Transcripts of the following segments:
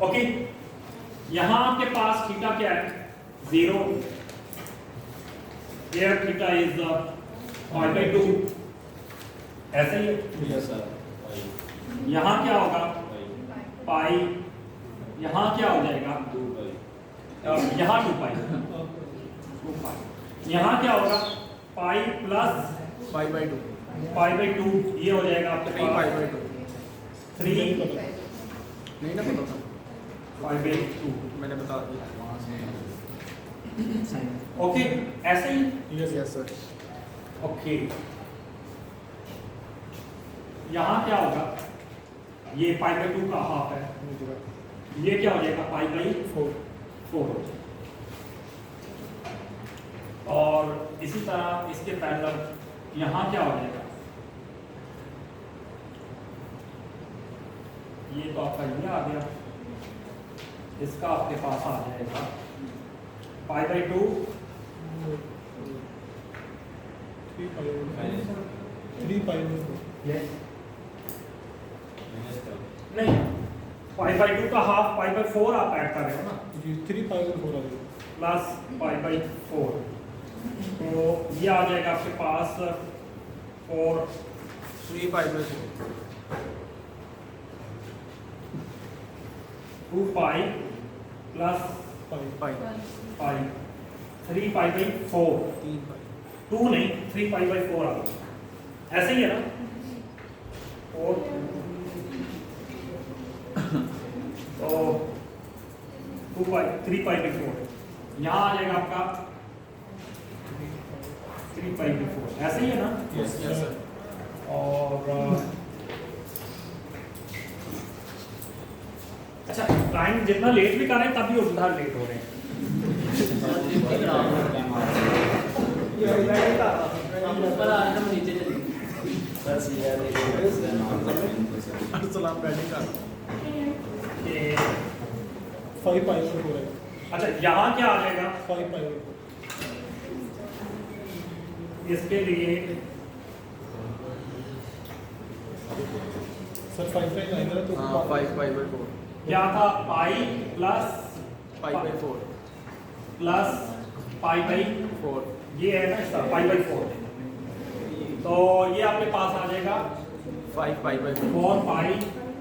Okay, यहां आपके पास theta क्या है 0, here थीटा इज π/2, ऐसे ही है। यहां क्या होगा पाई, यहां क्या हो जाएगा 2π, यहां 2π, यहां क्या होगा पाई प्लस π/2, ये हो जाएगा आपके पास 3 नहीं ना पता था, π/2। मैंने बता दिया। ओके, ऐसे ही यस सर। ओके, यहां क्या होगा ये π/2 का हाफ है, ये क्या हो जाएगा π/4 हो जाएगा। और इसी तरह इसके पैरेलल यहां क्या हो जाएगा, ये तो आपका ये आ गया, इसका आपके पास आ जाएगा π/2 यस नहीं, π/2 का हाफ π/4 आप ऐड कर रहे हो ना, 3π/4 प्लस π/4, तो ये आ जाएगा आपके पास 4 3π/4 2π प्लस पाई 3π/4, 3π 2 नहीं 3π/4 आ गया, ऐसे ही है ना 4, तो 3π/4 यहाँ आ जाएगा आपका 3π/4, ऐसे ही है ना। Yes sir. और अच्छा, टाइम जितना लेट भी कर रहे हैं तब भी उतना लेट हो रहे हैं। सलाम बैठे का 5π/4 है, अच्छा, यहाँ क्या आ जाएगा 5π/4 इसके लिए सर 5 आएगा तो 5π/4 क्या था पाई प्लस π/4 प्लस π/4, ये है ना इसका π/4, तो ये आपके पास आ जाएगा 5π/4 4π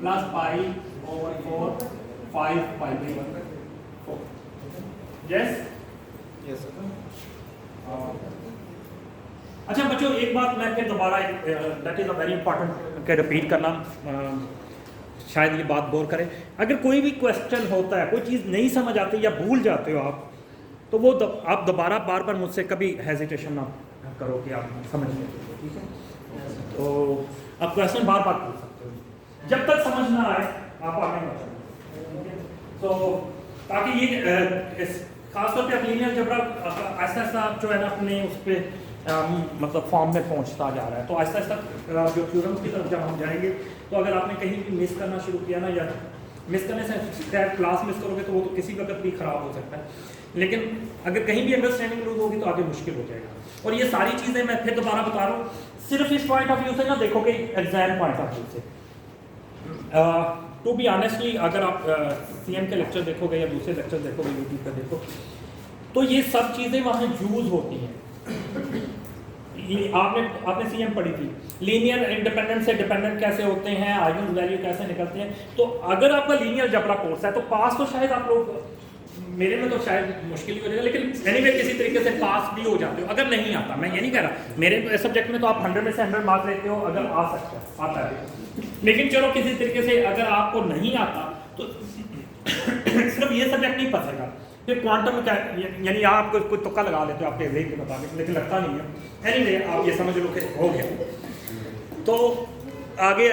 प्लस π/4 5π/4। Yes yes sir. अच्छा बच्चों, एक बात मैं फिर दोबारा, that is a very important के रिपीट करना, शायद ये बात बोर करे। अगर कोई भी क्वेश्चन होता है, कोई चीज़ नहीं समझ आती या भूल जाते हो आप, तो वो आप दोबारा बार बार मुझसे कभी हेजिटेशन ना करो कि आप समझ लें, ठीक है। तो आप क्वेश्चन बार बार पूछ सकते हो, जब तक समझ ना आए आप आगे मत चलो, ठीक है। तो ताकि ये खासतौर पे लीनियर अलजेब्रा ऐसा ऐसा जो है ना अपने उस पर मतलब फॉर्म में पहुंचता जा रहा है, तो आहिस्ता आहिस्ता जो थ्योरम की तरफ जब हम जाएंगे, तो अगर आपने कहीं भी मिस करना शुरू किया ना, या मिस करने से खैर क्लास मिस करोगे तो वो तो किसी वक्त भी ख़राब हो सकता है, लेकिन अगर कहीं भी अंडरस्टैंडिंग लूज होगी तो आगे मुश्किल हो जाएगा। और ये सारी चीज़ें मैं फिर दोबारा बता रहा हूँ, सिर्फ इस पॉइंट ऑफ व्यू से ना देखोगे, एग्जाम पॉइंट ऑफ व्यू से। टू बी ऑनेस्टली, अगर आप सीएम के लेक्चर देखोगे या दूसरे लेक्चर देखोगे, यूट्यूब पर देखो, तो ये सब चीज़ें वहाँ यूज़ होती हैं। आपने सीएम पढ़ी थी, लीनियर इंडिपेंडेंट से डिपेंडेंट कैसे होते हैं, आइगन वैल्यू कैसे निकलते हैं। तो अगर आपका लीनियर अलजेब्रा कोर्स है तो पास तो शायद आप लोग, मेरे में तो शायद मुश्किल ही हो जाएगा, लेकिन एनीवे किसी तरीके से पास भी हो जाते हो। अगर नहीं आता, मैं ये नहीं कह रहा, मेरे सब्जेक्ट में तो आप 100 में से 100 मार्क्स लेते हो, अगर आ सकता है, आता है। लेकिन चलो किसी तरीके से अगर आपको नहीं आता तो सिर्फ ये सब्जेक्ट नहीं फंसेगा, फिर क्वांटम क्या, यानी आप कोई तुक्का लगा लेते हो आपके एग्जाम के मुताबिक, लेकिन लगता नहीं है। एनीवे आप ये समझ लो कि हो गया। तो आगे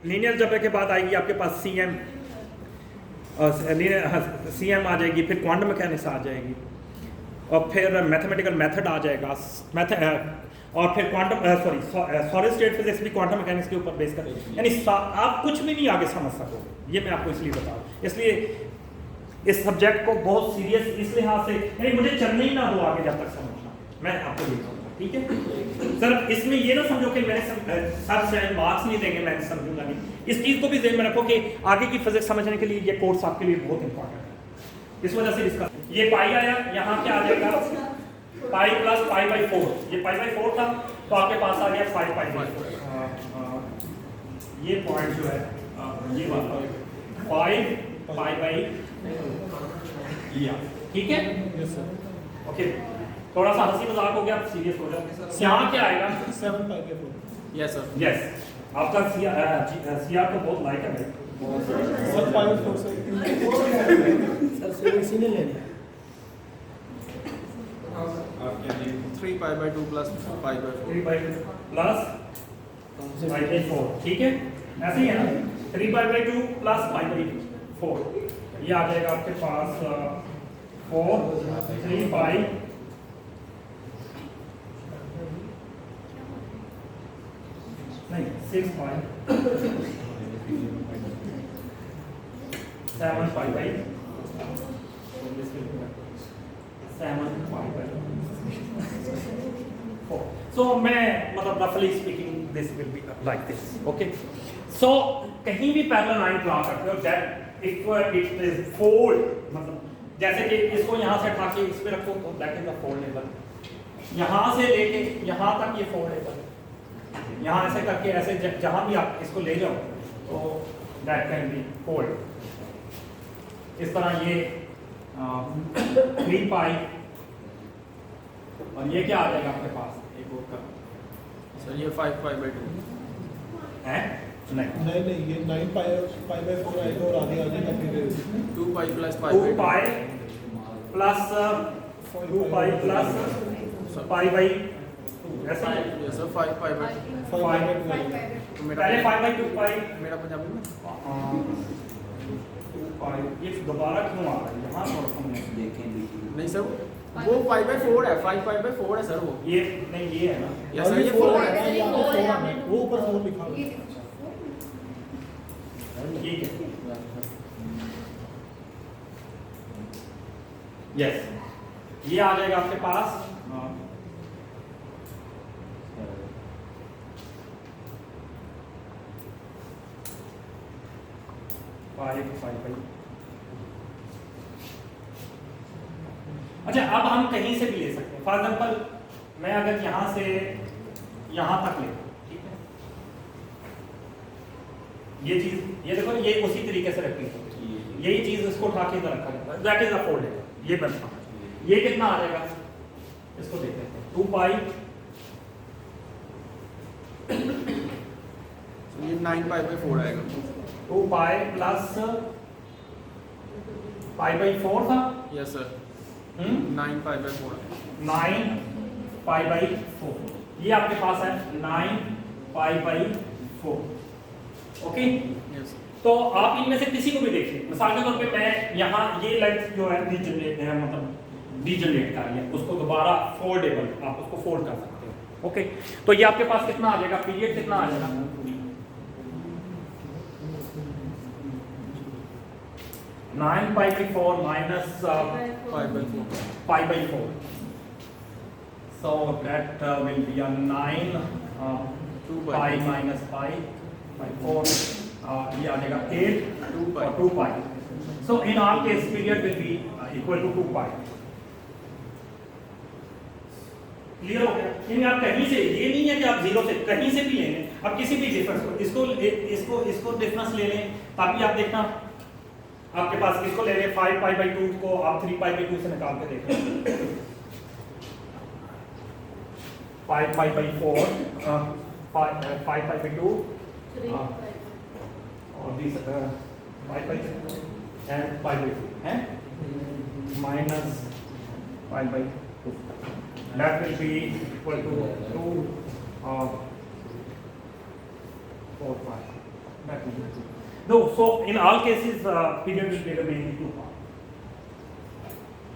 लीनियर अलजेब्रा के बाद आएगी आपके पास सीएम, सीएम आ जाएगी, फिर क्वांटम मैकेनिक्स आ जाएगी, और फिर मैथमेटिकल मेथड आ जाएगा, और फिर क्वांटम सॉलिड स्टेट फिजिक्स भी क्वांटम मैकेनिक्स के ऊपर बेस कर, यानी आप कुछ भी नहीं आगे समझ सकोगे। ये मैं आपको इसलिए बता रहा हूँ, इसलिए इस सब्जेक्ट को बहुत सीरियस इस लिहाज से, यानी मुझे चलने ही ना दो आगे जब तक समझना, मैं आपको ये कहूँगा, ठीक है सर, इसमें ये ना समझो कि मैंने सर शायद मार्क्स नहीं देंगे, मैं समझूंगा नहीं। इस चीज को भी ध्यान में रखो कि आगे की फिजिक्स समझने के लिए ये कोर्स आपके लिए बहुत इंपॉर्टेंट है। इस वजह से इसका ये पाई आया, यहाँ क्या आ जाएगा पाई प्लस पाई बाई 4, ये पाई बाई 4 था तो आपके पास आ गया 5 पाई बाई 4। ये पॉइंट जो है ये वाला 5 पाई बाई, ठीक है यस सर। ओके। थोड़ा सा हंसी मजाक हो गया, सीरियस हो जाओ। यहाँ क्या आएगा 7 pi by 4 yes sir. Yes, आपका सीआर तो बहुत लाइक है भाई। 7 पाई बाई 4 सर से इसी ने लेना 3 pi by 2 plus pi by 4। 3 by plus pi by 4, ठीक है ऐसे ही है ना। 3 pi by 2 plus pi by 4, ये आ जाएगा आपके पास 4 3 पाई नहीं 6 पाई 7 pi by 7 pi by 4। So मैं मतलब roughly speaking this will be like this, okay? So कहीं भी पैरेलल लाइन ड्रा करते हो that it is fold, मतलब जैसे कि इसको यहाँ से उठा के इस पे रखो तो that is the foldable, यहाँ से लेके यहाँ तक ये foldable, यहाँ ऐसे करके ऐसे जहाँ भी आप इसको ले जाओ तो that can be fold। इस तरह ये 3 पाई और ये क्या आ जाएगा आपके पास एक और का सर ये 5 पाई बाई 2 है नहीं नहीं ये 9 पाई बाई 4 आएगा और आगे आ जाएगा फिर 2 pi plus pi 2 pi plus 2 pi plus pi by 2 ऐसा है। Yes sir 5 pi by 5 pi by 2 तो मेरा पहले 5 बाई 2 पाई मेरा पंजाबी में 2 पाई, ये दोबारा क्यों आ रहा है यहाँ थोड़ा हमने नहीं सर वो 5 बाई 4 है, 5 पाई बाई 4 है सर वो। ये नहीं ये है ना यस सर ये 4 है। वो ऊपर 4 लिखा हुआ है। ठीक है यस, ये आ जाएगा आपके पास 5 अच्छा अब हम कहीं से भी ले सकते हैं। फॉर एग्जाम्पल मैं अगर यहाँ से यहाँ तक ले, ठीक है ये चीज ये देखो ये उसी तरीके से रखी है, यही चीज इसको उठा के इधर रखा जाता है, दैट इज अ फोल्ड। ये बनता है, ये कितना आ जाएगा इसको देखते हैं 2 पाई ये 9 पाई बाई 4 आएगा। 2 पाई प्लस पाई बाई 4 था, yes sir 9 9 pi by 4 pi by 4, ये आपके पास है 9 पाई बाई 4, ओके। यस तो आप इनमें से किसी को भी देखिए, मिसाल के तौर पे मैं यहाँ ये लेंथ जो है डीजनरेट है, मतलब डीजनरेट कर रही है, उसको दोबारा फोल्डेबल आप उसको फोल्ड कर सकते हो, ओके। तो ये आपके पास कितना आ जाएगा, पीरियड कितना आ जाएगा 9 pi by 4 minus 5 by 4 pi by 4, so that will be a 9 2 pi pi minus pi by 4, ये आ जाएगा 8 2 पाई और 2 पाई। So in our case period will be equal to 2 pi। Clear हो गया? इनमें आप कहीं से, ये नहीं है कि आप जीरो से कहीं से भी लेंगे, आप किसी भी डिफरेंस को इसको डिफरेंस ले लें, ताकि आप देखना आपके पास इसको ले लें 5 पाई बाई 2 को आप 3 पाई बाई 2 से निकाल के देखें, 5 पाई बाई 4 5 पाई बाई 2 और this 5 pi and pi by 2 है minus pi by 2, that will be equal to 2 4 pi, that will be 2. No, so in all cases period will be remaining 2 pi।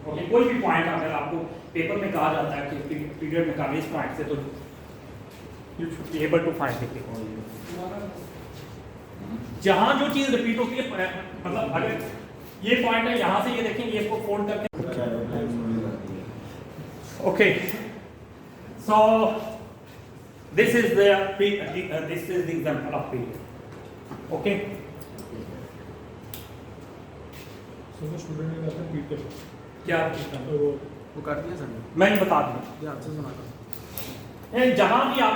Okay, कोई भी point अगर आपको paper में कहा जाता है कि पीरियड में काफी इस पॉइंट से, तो you should be able to find it। जहां जो चीज रिपीट होती है, मतलब अगर ये पॉइंट है यहाँ से ये देखेंगे, इसको फोल्ड करके, okay. So this is the example of period. Okay. सो वो स्टूडेंट ने कहा पीटर क्या तो वो कर दिया सर ने मैं बता दूं, ध्यान से सुना था। जहां भी आप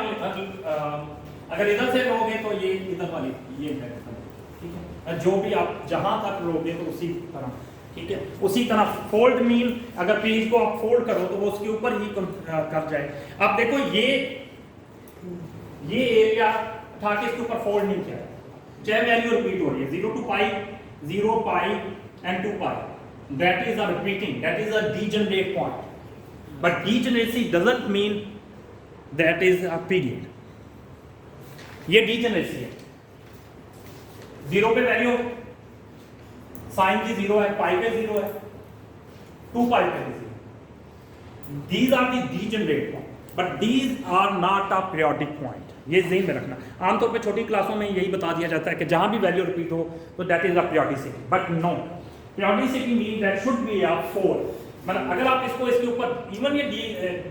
अगर इधर से लोगे तो ये इधर वाली ये है, ठीक है। जो भी आप जहां तक लोगे तो उसी तरह, ठीक है। उसी तरह फोल्ड मीन अगर पेज को आप फोल्ड करो तो वो उसके ऊपर ही कर जाए। अब देखो ये एरिया था कि इसके ऊपर फोल्ड नहीं किया, चाहे वैल्यू रिपीट हो रही है 0 to pi, 0 pi and 2 pi, that is a repeating, that is a degenerate point, but degeneracy doesn't mean that is a period. ये degeneracy है। 0 पे वैल्यू साइन की 0 है, पाई पे 0 है, 2 pi पे 0। These are the degenerate point, but these are not a periodic point। ये ज़हन में रखना। आमतौर पे छोटी क्लासों में यही बता दिया जाता है कि जहां भी वैल्यू रिपीट हो तो that is a periodicity, but no, periodicity means that should be a 4। मतलब अगर आप इसके ऊपर इवन ये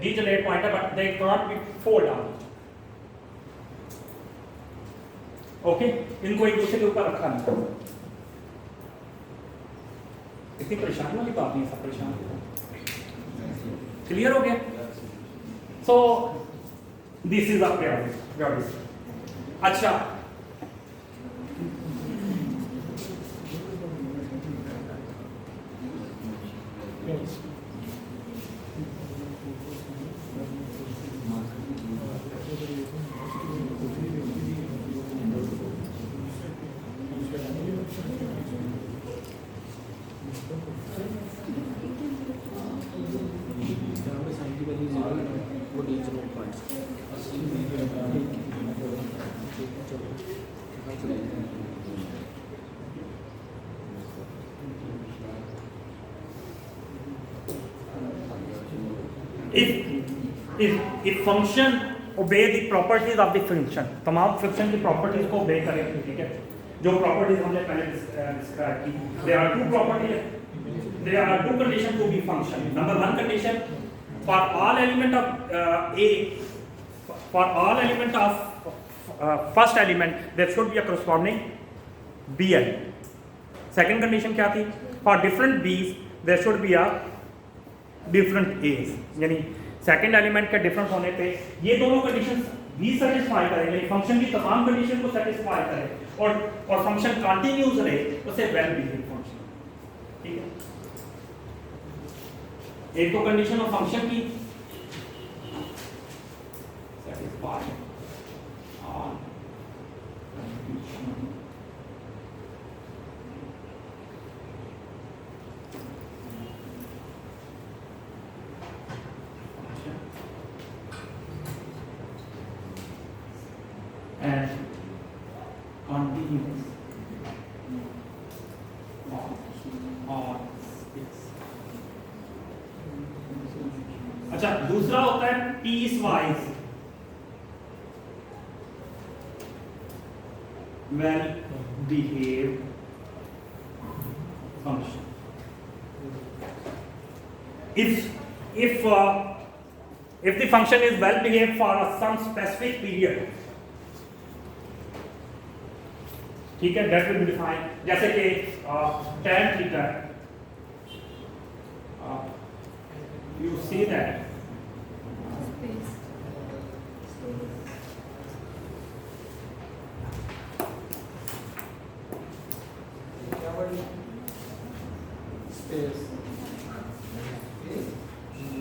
degenerate point है, but they can't be 4 डाल। ओके, इनको एक दूसरे के ऊपर रखा नहीं। इतनी परेशानी वाली बात नहीं, सब परेशान। क्लियर हो गया? So this is a periodicity। अच्छा, जहाँ पे साइन की वैल्यू 0 है वो degenerate points. if function obey the properties of the function, तमाम function की properties को obey करें, ठीक है। जो properties हमने पहले describe की, there are two properties, there are two conditions to be function। Number one condition, for all element of A, for all element of first element there should be a corresponding B element। Second condition क्या थी? For different B's there should be a different A's, यानी second element के difference होने पे ये दोनों conditions भी satisfy करेंगे, फंक्शन की तमाम कंडीशन को सेटिस्फाई करे और फंक्शन कंटिन्यूअस रहे, उसे वेल बिहेव फंक्शन, ठीक है। एक तो कंडीशन ऑफ फंक्शन की satisfy all and continuous on space। अच्छा, दूसरा होता है piecewise well behave function. if the function is well behaved for some specific period, ठीक है, that will be defined, जैसे कि tan theta, you see that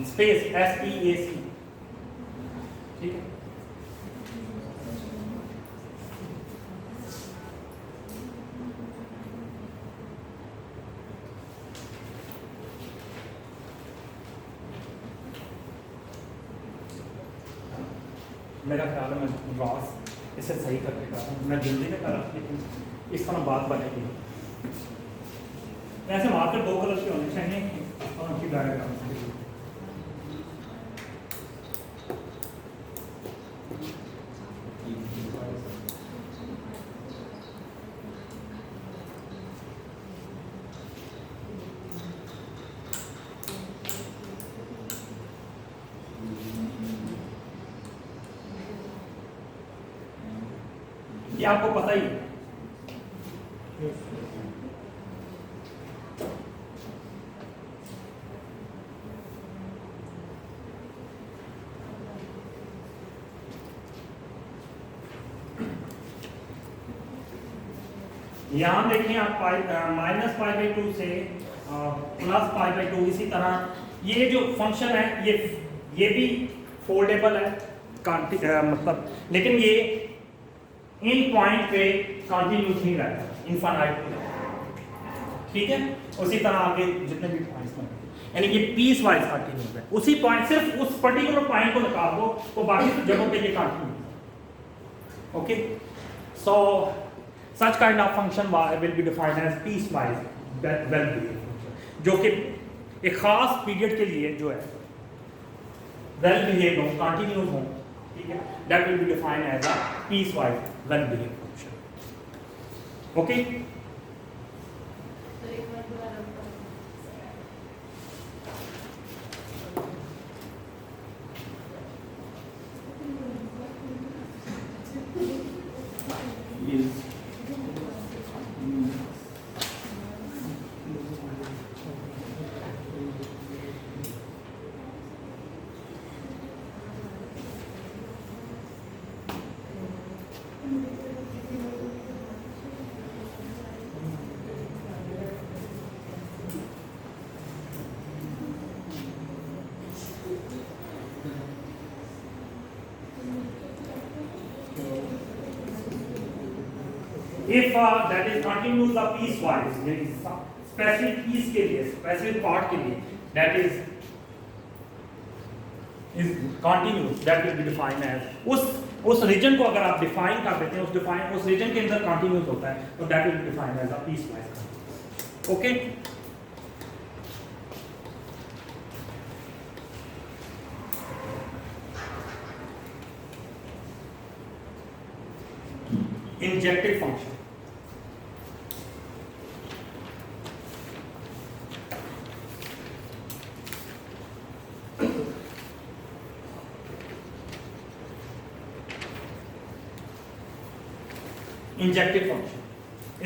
space SPAC, ठीक है। मेरा ख्याल है मैं रॉस इसे सही करके कर रहा हूँ, मैं जल्दी में कर रहा हूँ, लेकिन इस तरह बात बनेगी। ऐसे मार्कर दो कलर के होने चाहिए और उनकी डायग्राम। ये आपको पता ही है। यहाँ देखें आप -π/2 से +π/2, इसी तरह ये जो फंक्शन है ये भी फोल्डेबल है, मतलब, लेकिन ये इन पॉइंट पे कंटिन्यूस नहीं रहता, इनफाइनाइट, ठीक है। उसी तरह आगे जितने भी पॉइंट्स में, यानी ये पीस वाइज कंटिन्यूस है, उसी पॉइंट, सिर्फ उस पर्टिकुलर पॉइंट को निकाल दो तो बाकी जगहों पे ये continuous. Okay, so such kind of function will be defined as piecewise well-behaved function, जो कि एक खास पीरियड के लिए जो है वेल बिहेव हो, कंटिन्यूस हो, ठीक है, that will be defined as a piecewise well-behaved function। Okay, if that is continues the piecewise, specific piece के लिए, specific part के लिए, that is continuous, that will be defined as उस reason को अगर आप डिफाइन कर देते हैं, उस रीजन के अंदर कंटिन्यूस होता है, तो that will be defined as a piecewise। Okay, injective function, injective function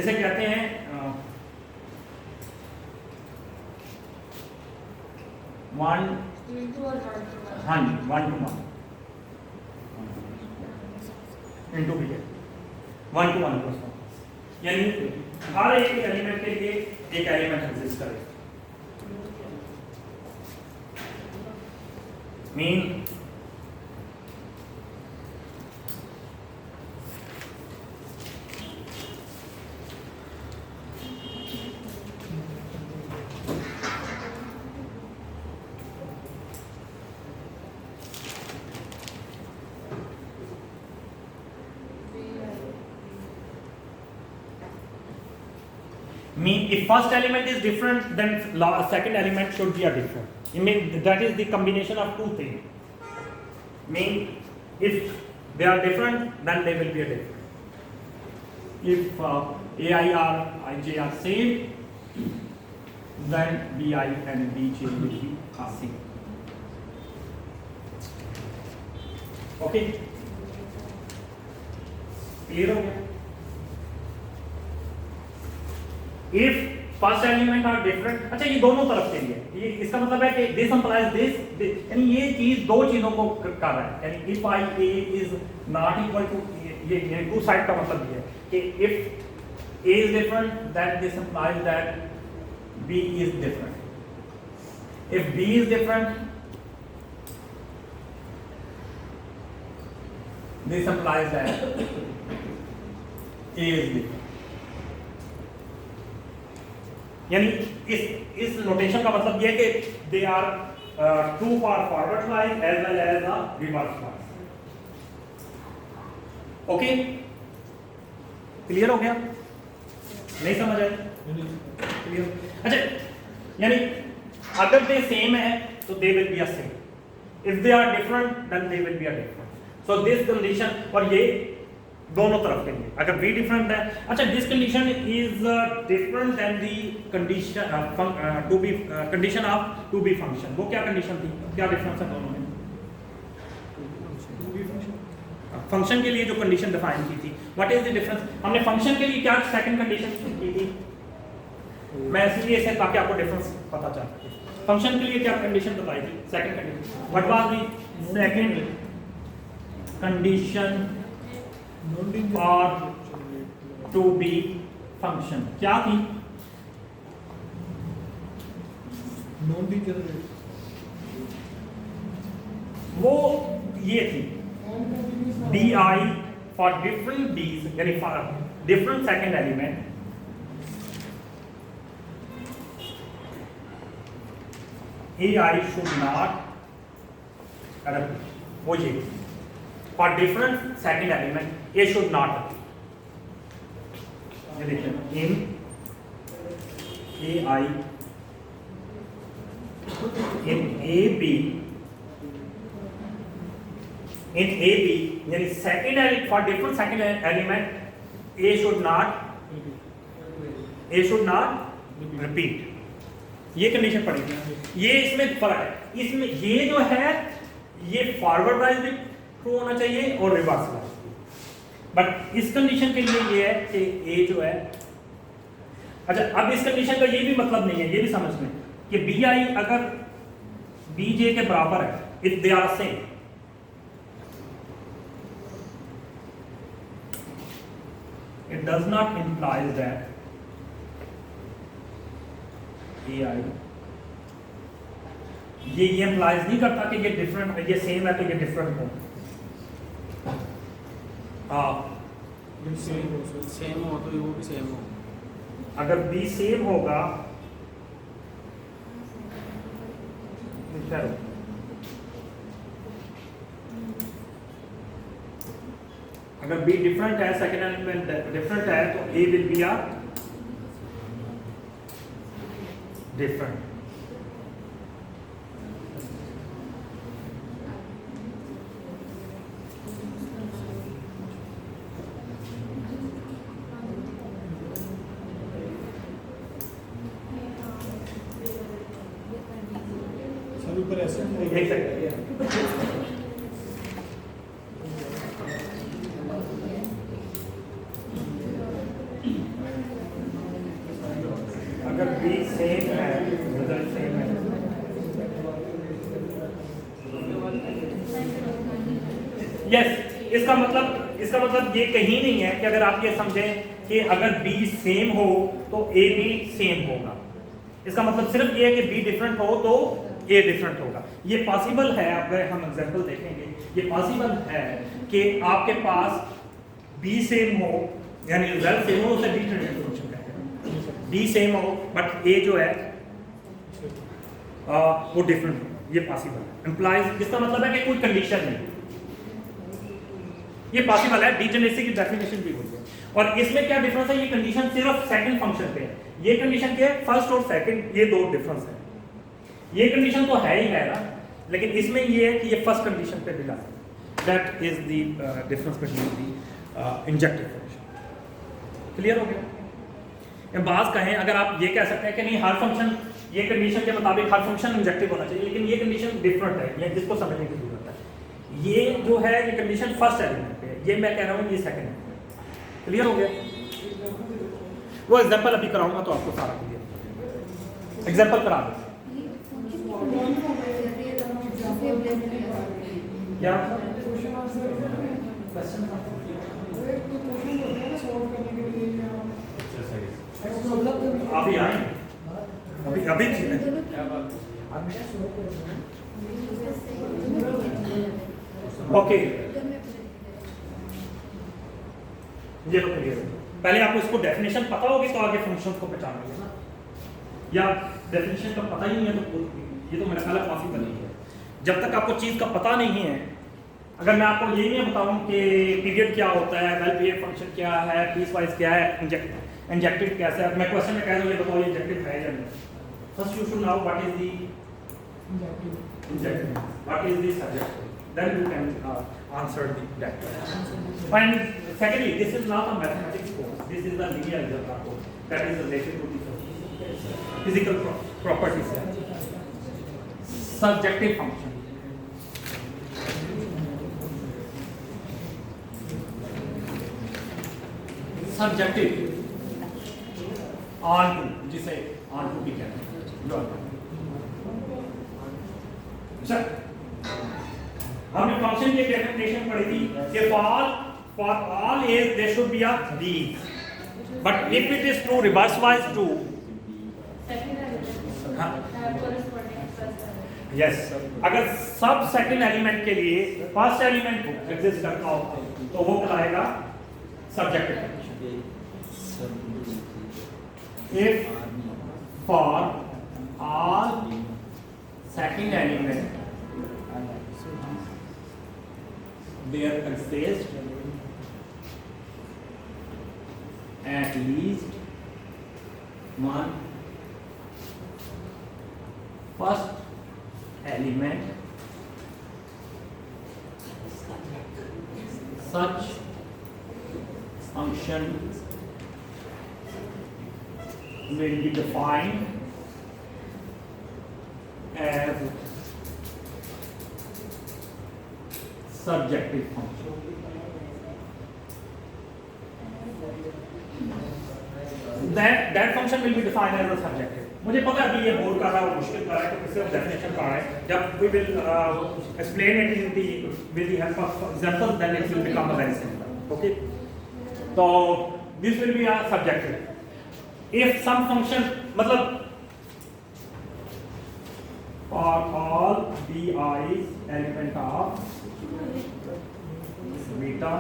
इसे कहते हैं वन, हाँ जी, 1-to-1 इंटू भी है 1-to-1 प्लस, यानी हर एक एलिमेंट के लिए एक एलिमेंट एग्जिस्ट करेगा। Mean if first element is different, then second element should be a different. I mean that is the combination of two things. Mean if they are different, then they will be a different. If ai or ij are same, then bi and bj will be a same. Okay, clear हो गया? If first element are different, अच्छा ये दोनों तरफ के लिए, ये इसका मतलब है कि this implies this, यानी ये चीज दो चीजों को कर रहा है, यानी if I A is not equal to, ये टू साइड का मतलब ये है कि if A is different, then this implies that B is different. If B is different, this implies that A is different. यानी इस नोटेशन का मतलब ये है कि they are true for forward slice as well as the reverse slice. Okay, clear हो गया? नहीं समझ आया? क्लियर? अच्छा, यानी अगर दे सेम है तो they will be a same, if they are different then they will be a different. So this condition, और ये दोनों तरफ के लिए अगर v डिफरेंट है, अच्छा this condition is different then the condition to be condition of to be function. वो क्या कंडीशन थी, क्या डिफरेंस है दोनों में? फंक्शन के लिए जो कंडीशन डिफाइन की थी व्हाट इज द डिफरेंस? हमने फंक्शन के लिए क्या सेकंड कंडीशन की थी? मैं इसलिए इसे ताकि आपको डिफरेंस पता चल सके। फंक्शन के लिए क्या कंडीशन बताई थी? Second condition what was the second condition for to be function? क्या थी? नॉन डिजनरेट वो ये थी bi for different b's, यानी for different second element ai should not वो ये for different second element a should not ये देखिए in ai in ab in AB, यानी second for different second element, A should not repeat. ये condition पड़ेगी। ये इसमें फर्क है। इसमें ये जो है ये फॉरवर्ड वाइज भी ट्रू होना चाहिए और रिवर्स वाइज। बट इस कंडीशन के लिए ये है कि A जो है, अच्छा अब इस कंडीशन का ये भी मतलब नहीं है, ये भी समझ लें कि BI अगर BJ के बराबर है, if they are same, it does not imply that AI ये implies नहीं करता कि ये different है, ये same है तो ये different हो। सेम हो तो वो भी सेम हो। अगर B सेम होगा अगर B डिफरेंट है, सेकेंड एलिमेंट डिफरेंट है तो A will be are different. सभी पर ऐसे देख सकते हैं अगर B सेम है, रिजल्ट सेम है, यस इसका मतलब ये कहीं नहीं है कि अगर आप ये समझें कि अगर B सेम हो तो A भी सेम होगा। इसका मतलब सिर्फ ये है कि B डिफरेंट हो तो A डिफरेंट होगा। ये पॉसिबल है, अगर हम एग्जांपल देखेंगे, ये पॉसिबल है कि आपके पास B सेम हो यानी रिजल्ट सेम हो, उसे डिटरमिनेंट फंक्शन कहते हैं। B सेम हो बट A जो है वो डिफरेंट हो, ये पॉसिबल है। इंप्लाइज इसका मतलब है कि कोई कंडीशन नहीं, ये पॉसिबल है। डिजनरेसी की डेफिनेशन भी हुई है। और इसमें क्या डिफरेंस है? ये कंडीशन सिर्फ सेकंड फंक्शन पे है, ये कंडीशन के फर्स्ट और सेकंड, ये दो डिफरेंस है। ये कंडीशन तो है ही है ना, लेकिन इसमें ये है कि ये फर्स्ट कंडीशन पे भी लागू है। That is the difference between the injective function. Clear हो गया? बात कहें अगर आप ये कह सकते हैं कि नहीं हर फंक्शन ये कंडीशन के मुताबिक हर फंक्शन इंजेक्टिव होना चाहिए, लेकिन ये कंडीशन डिफरेंट है, ये जिसको समझने की जरूरत है। ये जो है ये कंडीशन फर्स्ट एलिमेंट पे है, ये मैं कह रहा हूँ ये सेकंड है। क्लियर हो गया? वो एग्जांपल अभी कराऊंगा तो आपको सारा क्लियर। एग्जांपल करा दो क्या अभी आए अभी थी ओके ये तो क्लियर है। पहले आपको इसको डेफिनेशन पता होगी तो आगे फंक्शंस को पहचानोगे ना, या डेफिनेशन का पता ही नहीं है तो ये तो मेरा ख्याल पॉसिबल नहीं है। जब तक आपको चीज़ का पता नहीं है, अगर मैं आपको ये नहीं बताऊं कि पीरियड क्या होता है, वेल बिहेव फंक्शन क्या है, पीस वाइज क्या है, इंजेक्टिव कैसा है, मैं क्वेश्चन में कह दूं ये बताओ ये इंजेक्टिव है या नहीं। First you should know what is the injective, what is the subject, then you can answer that. And secondly, this is not a mathematics course, this is a linear algebra course that is related to the physical properties. Subjective function. Subjective onto, जिसे onto भी कहते हैं। अच्छा, हमने function की definition पढ़ी थी कि for all is there should be a these, but if it is true reverse wise true, yes, अगर सब सेकंड एलिमेंट के लिए फर्स्ट एलिमेंट एग्जिस्ट करता हो तो वो कहलाएगा subjective condition. if for all second element there exists at least one first element such function will be defined as subjective function. That function will be defined as a subjective. मुझे पता है अभी ये बोर कर रहा है और मुश्किल कर रहा है, तो इससे हम डेफिनेशन पढ़ रहे हैं। जब we will explain it in the with the help of examples, then it will become very simple. Okay. So this will be a subjective. If some function, मतलब for all bi's element of beta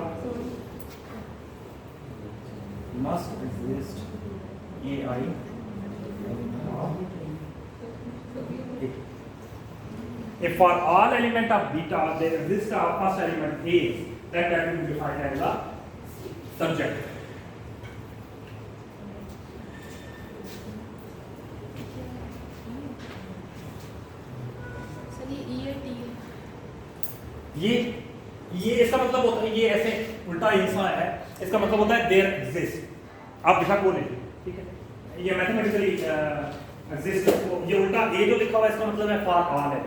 must exist ai if for all element of beta there exists a first element a, then that will be defined as a subject. ये इसका मतलब होता है, ये ऐसे उल्टा हिस्सा है, इसका मतलब होता है देयर एग्जिस्ट। आप बेशक बोले, ठीक है, ये मैथमेटिकली एग्जिस्ट, ये उल्टा ए जो लिखा हुआ है इसका मतलब है फॉर ऑल है।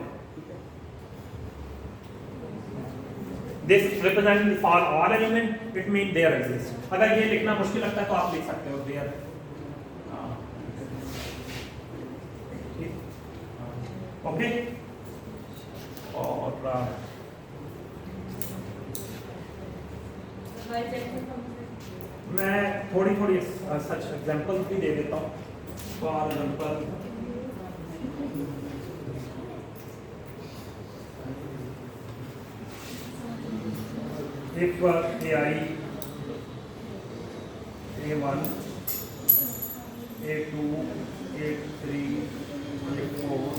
This representing for all element, it mean there exist. अगर ये लिखना मुश्किल लगता है तो आप लिख सकते हो देयर। ओके, और मैं थोड़ी थोड़ी सच एग्जांपल भी दे देता हूँ। For example if ai a1 a2 a3 a4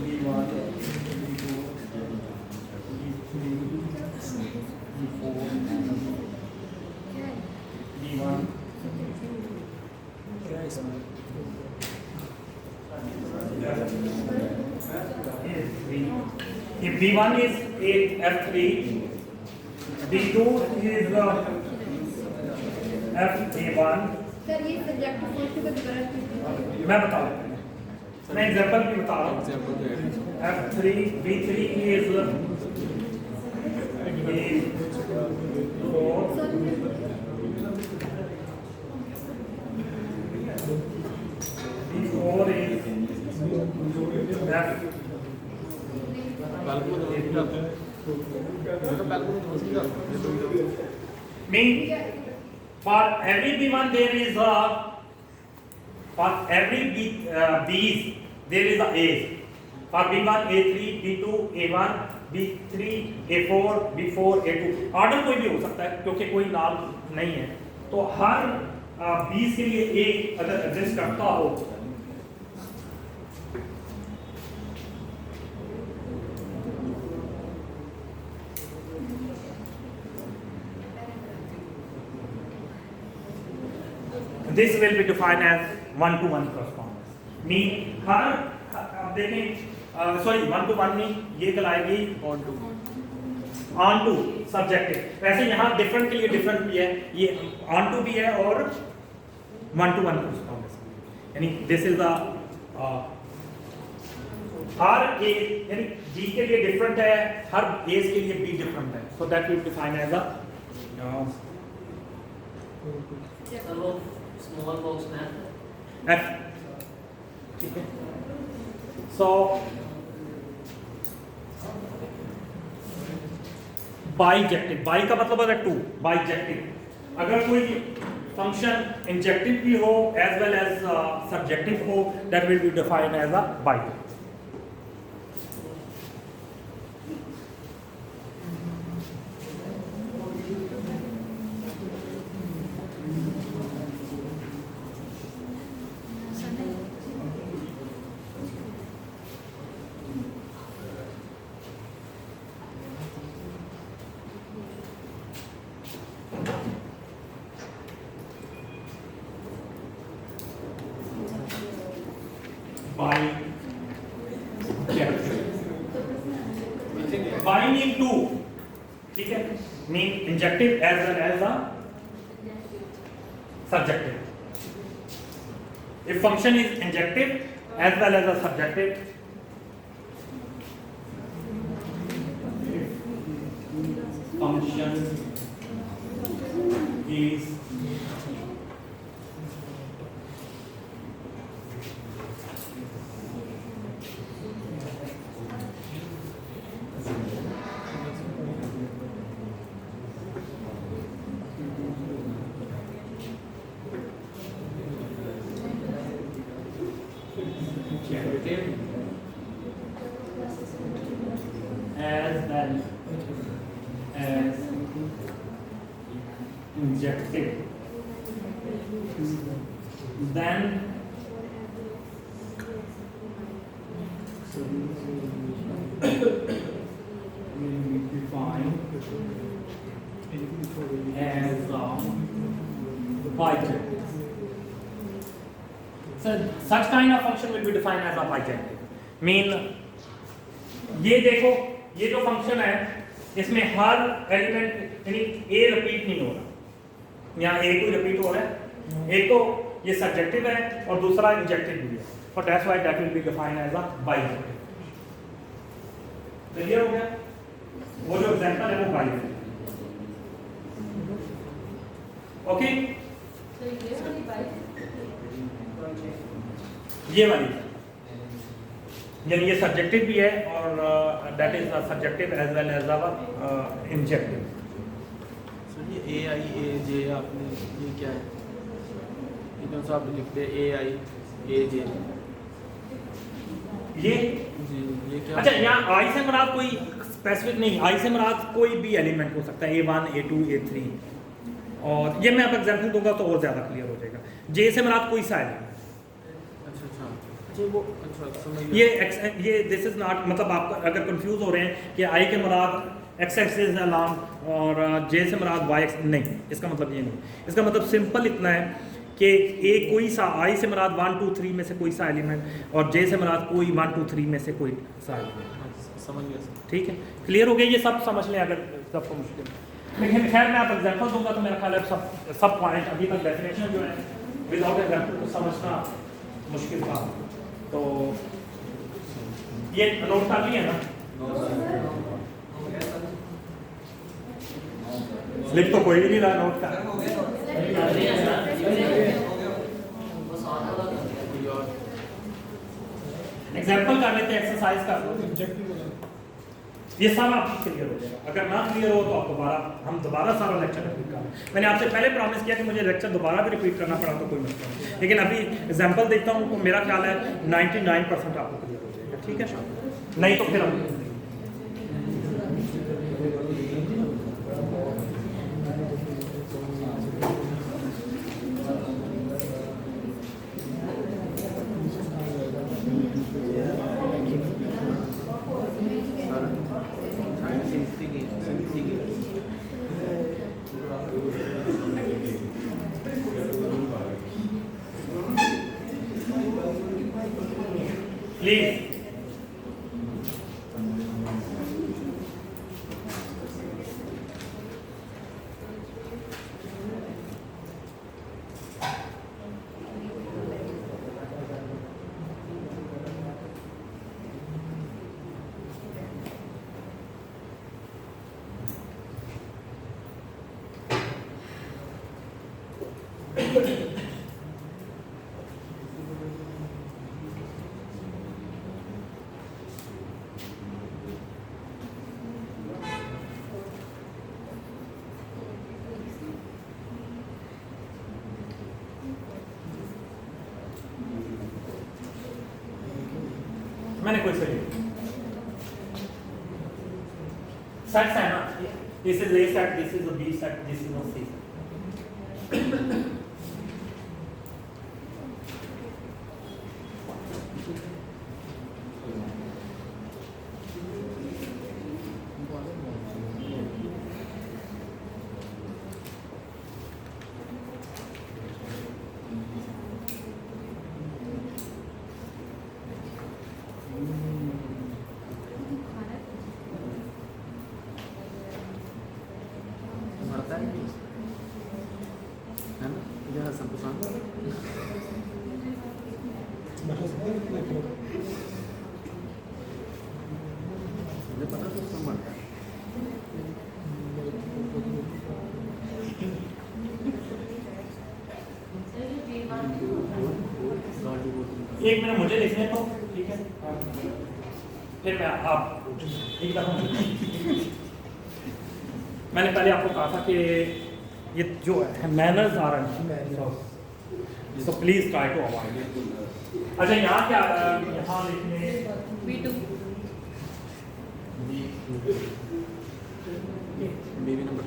b1 b2 b3 b4 b1 if b1 is f3, b2 is fa1। Sir ये सब्जेक्टिव फंक्शन का दोबारा मैं बता रहा हूँ, मैं एग्जांपल भी बता रहा हूँ। f3 b3 is a4 b4 is f mean for every b1 there is a, for every b's there is a a's, for b1 a3 b2 a1 b3 a4 b4 a2। Order कोई भी हो सकता है क्योंकि कोई नाम नहीं है, तो हर बीस के लिए a अगर एग्जिस्ट करता हो this will be defined as one-to-one correspondence. Mean हर आप देखें सॉरी one-to-one नहीं, ये कहलाएगी on-to subjective। वैसे यहाँ different के लिए different भी है, ये on-to भी है और one-to-one correspondence। यानी this is a हर ए यानी जी के लिए डिफरेंट है, हर एज के लिए बी डिफरेंट है, so that will define as a sir वो स्मॉल बॉक्स में एफ, ठीक है। सो बाइजेक्टिव, बाई का मतलब होता है टू, बाइजेक्टिव अगर कोई फंक्शन इंजेक्टिव भी हो एज वेल एज सब्जेक्टिव हो, that will be defined as a bi. Bi mean two, ठीक है, mean injective as well as a subjective. If function is injective as well as a subjective, function is as well as injected, then will be defined as bijective. So such kind of function will be defined as a bijective. Mean ये देखो, ये जो function है इसमें हर element यानी ए repeat नहीं हो रहा, यहाँ ए को रिपीट हो रहा है, एक तो ये सब्जेक्टिव है और दूसरा इंजेक्टिव भी है, और that's why that will be defined as a bijective. Clear हो गया? वो जो एग्जांपल है वो बाइजेक्टिव। ओके, ये वाली यानी ये सब्जेक्टिव भी है और that is subjective as well as our injective. Sir ये ए आई ए जे आपने ये क्या है? इधर से आप लिखते हैं ए आई ए जे, ये जी ये क्या? अच्छा, यहाँ आई से मुराद कोई स्पेसिफिक नहीं, आई से मुराद कोई भी एलिमेंट हो सकता है, A1 A2 A3, और ये मैं अब एग्जांपल दूंगा तो और ज़्यादा क्लियर हो जाएगा। जे से मुराद कोई सा एलिमेंट, अच्छा वो अच्छा समझ गया। ये दिस इज नॉट, मतलब आप अगर कंफ्यूज हो रहे हैं कि आई के मुराद एक्स एक्सिस अलॉन्ग और जे से मुराद वाई एक्स, नहीं, इसका मतलब ये नहीं। इसका मतलब सिंपल इतना है कि ए कोई सा, आई से मुराद 1 2 3 में से कोई सा एलिमेंट और जे से मुराद कोई 1 2 3 में से कोई सा एलिमेंट। समझ गया सर। ठीक है, क्लियर हो गया? ये सब समझ लें अगर सबको मुश्किल, लेकिन खैर मैं आप एग्जांपल दूंगा तो मेरा ख्याल है सब पॉइंट अभी तक डेफिनेशन जो है विदाउट एग्जांपल को समझना मुश्किल था, तो ये नोट कर लिया ना? लिख तो कोई भी नहीं रहा नोट का। एग्जांपल कर लेते हैं, एक्सरसाइज का। ये सारा आपको क्लियर हो जाएगा। अगर ना क्लियर हो तो आप हम दोबारा सारा लेक्चर रिपीट करें। मैंने आपसे पहले प्रॉमिस किया कि मुझे लेक्चर दोबारा भी रिपीट करना पड़ा तो कोई मसला नहीं, लेकिन अभी एग्जांपल देखता हूँ तो मेरा ख्याल है 99% आपको क्लियर हो जाएगा। ठीक है, नहीं तो फिर हम प्लीज मैंने कोई सही सेट्स है ना, this is A set, this is a B set, this is a C set. मरता है ना, मुझे हसन पसंद है। मुझे पता तो सब मरता है। एक मिनट मुझे लिखने तो ठीक है, फिर मैं आप एक दफा मैंने पहले आपको कहा था कि ये जो है मैनर्स आ रहे हैं, so please try to avoid. अच्छा यहाँ क्या आ रहा है, यहाँ लिखने B2 baby number 2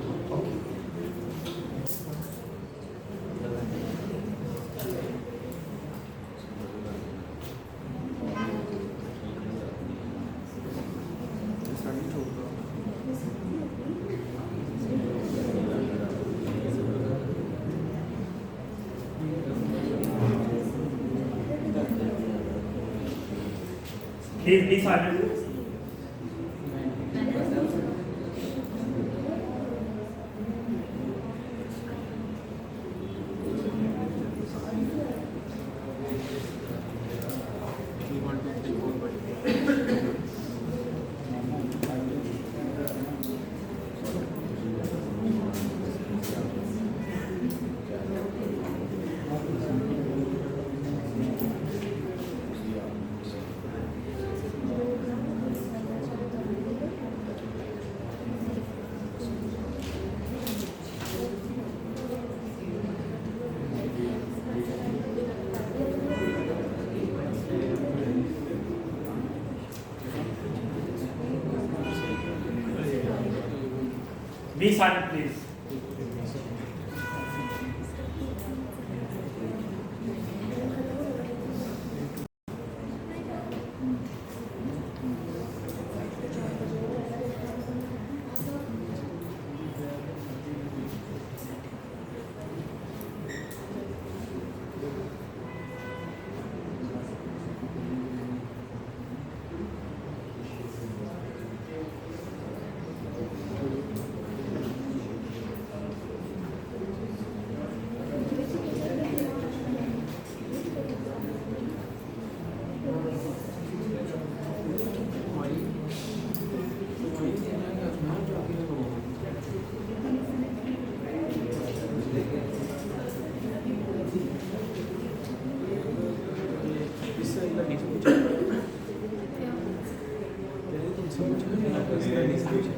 please be silent. Be silent, please. मुझे ऐसे नहीं समझता है।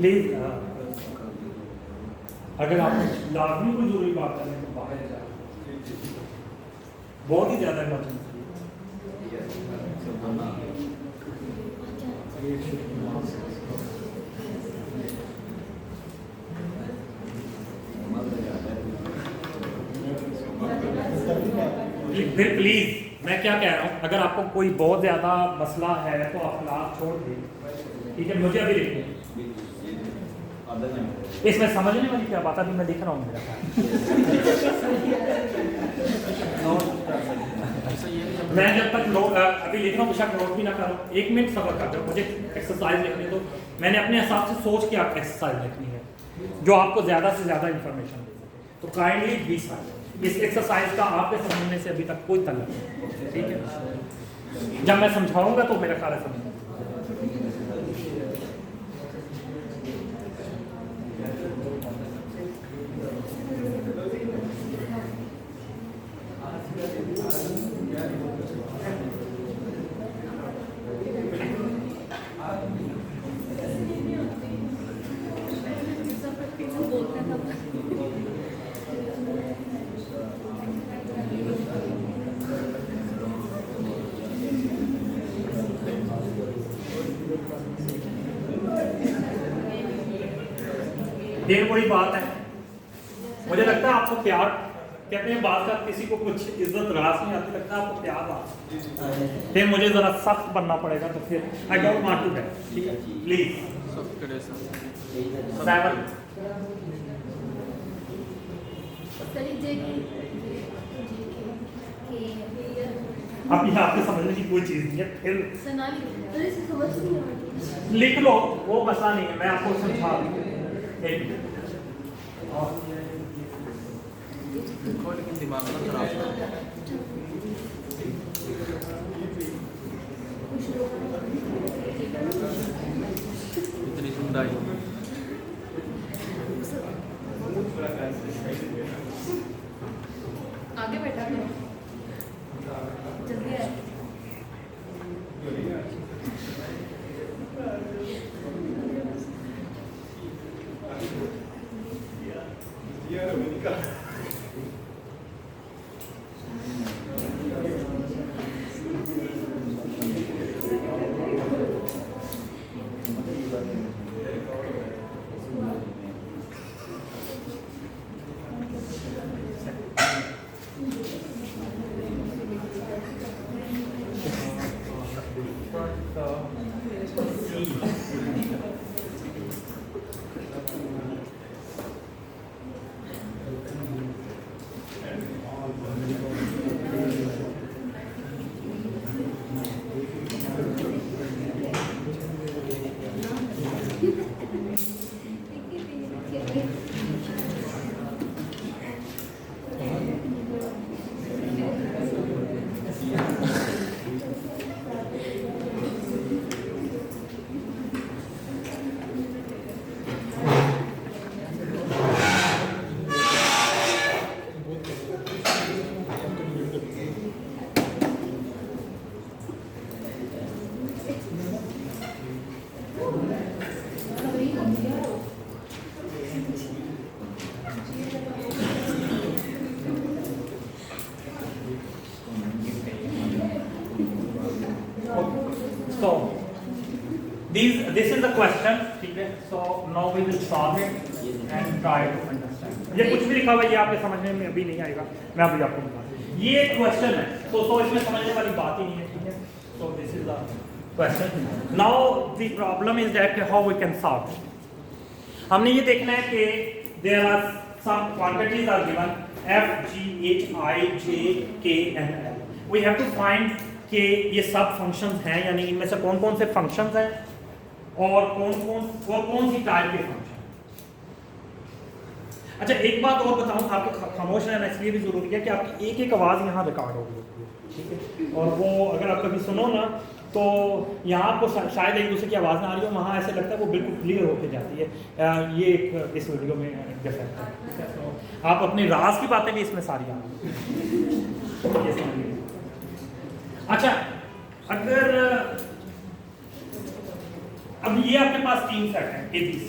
प्लीज अगर आप लाजमी कोई जरूरी बात करें तो बाहर जाए, बहुत ही ज़्यादा इमरजेंसी फिर प्लीज मैं क्या कह रहा हूँ, अगर आपको कोई बहुत ज़्यादा मसला है तो आप क्लास छोड़ दें, ठीक है। मुझे अभी लिखना इसमें समझने वाली क्या बात, अभी मैं लिख रहा हूँ मेरा मैं जब तक नोट अभी लिख रहा हूँ बेशक नोट भी ना करो, 1 मिनट सब्र कर दो, मुझे एक्सरसाइज लिखने दो। मैंने अपने हिसाब से सोच के आप एक्सरसाइज लिखनी है जो आपको ज़्यादा से ज़्यादा इंफॉर्मेशन दे सके, तो काइंडली बी साइलेंट। इस एक्सरसाइज का आपके समझने से अभी तक कोई तल्लुक नहीं, ठीक है। जब मैं समझाऊंगा तो मेरा ख्याल है समझ ये कोई बात है। मुझे लगता है आपको प्यार कहते हैं बात का, किसी को कुछ इज्जत रास नहीं आती, लगता है आपको प्यार रास, फिर मुझे जरा सख्त बनना पड़ेगा, तो फिर I don't want to that, ठीक है। प्लीज 7 अब यहाँ आपको समझने की कोई चीज नहीं है, फिर लिख लो, वो मसला नहीं है, मैं आपको समझा दूँ। लेकिन दिमाग में खराब इतनी सुंदर आगे बैठा करो, जल्दी आए। So this is the question, ठीक है। So now we will solve it and try to understand। ये कुछ भी लिखा हुआ है, ये आपके समझने में अभी नहीं आएगा, मैं अभी आपको बता दूं। ये एक क्वेश्चन है, तो इसमें समझने वाली बात ही नहीं है, ठीक है। So this is the question। Now the problem is that how we can solve it। हमने ये देखना है कि there are some quantities are given f, g, h, i, j, k and l। We have to find कि ये सब functions हैं, यानी इनमें से कौन कौन से फंक्शंस हैं और कौन सी टाइप के फंक्शन। अच्छा एक बात और बताऊं, आपको खामोश रहना इसलिए भी जरूरी है कि आपकी एक एक आवाज़ यहाँ रिकॉर्ड होगी, ठीक है। और वो अगर आप कभी सुनो ना तो यहाँ आपको शायद एक दूसरे की आवाज़ ना आ रही हो, वहाँ ऐसे लगता है वो बिल्कुल क्लियर होके जाती है। ये एक इस वीडियो में डिफेक्ट है, ठीक है। तो आप अपनी राज की बातें भी इसमें सारी आ रही। अच्छा अगर अब ये आपके पास 3 सेट हैं ABC,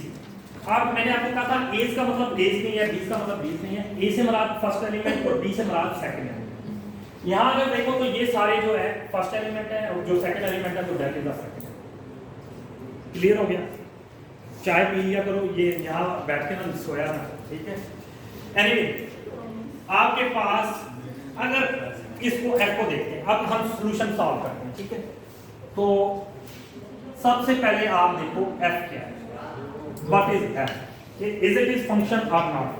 अब मैंने आपको कहा था एज का मतलब एज नहीं है, बीस का मतलब बीस नहीं है, ए से मराद फर्स्ट एलिमेंट और बी से मराद सेकंड एलिमेंट। यहाँ अगर देखो तो ये सारे जो है फर्स्ट एलिमेंट है और जो सेकंड एलिमेंट है तो that is the second. Clear हो गया? चाय पी लिया करो, ये यहाँ बैठ के ना सोया ना, ठीक है? एनीवे आपके पास अगर इसको एफ को देखते हैं, अब हम सॉल्यूशन सॉल्व करते हैं, ठीक है? तो सबसे पहले आप देखो एफ क्या है, what is F, is it is function और नॉट?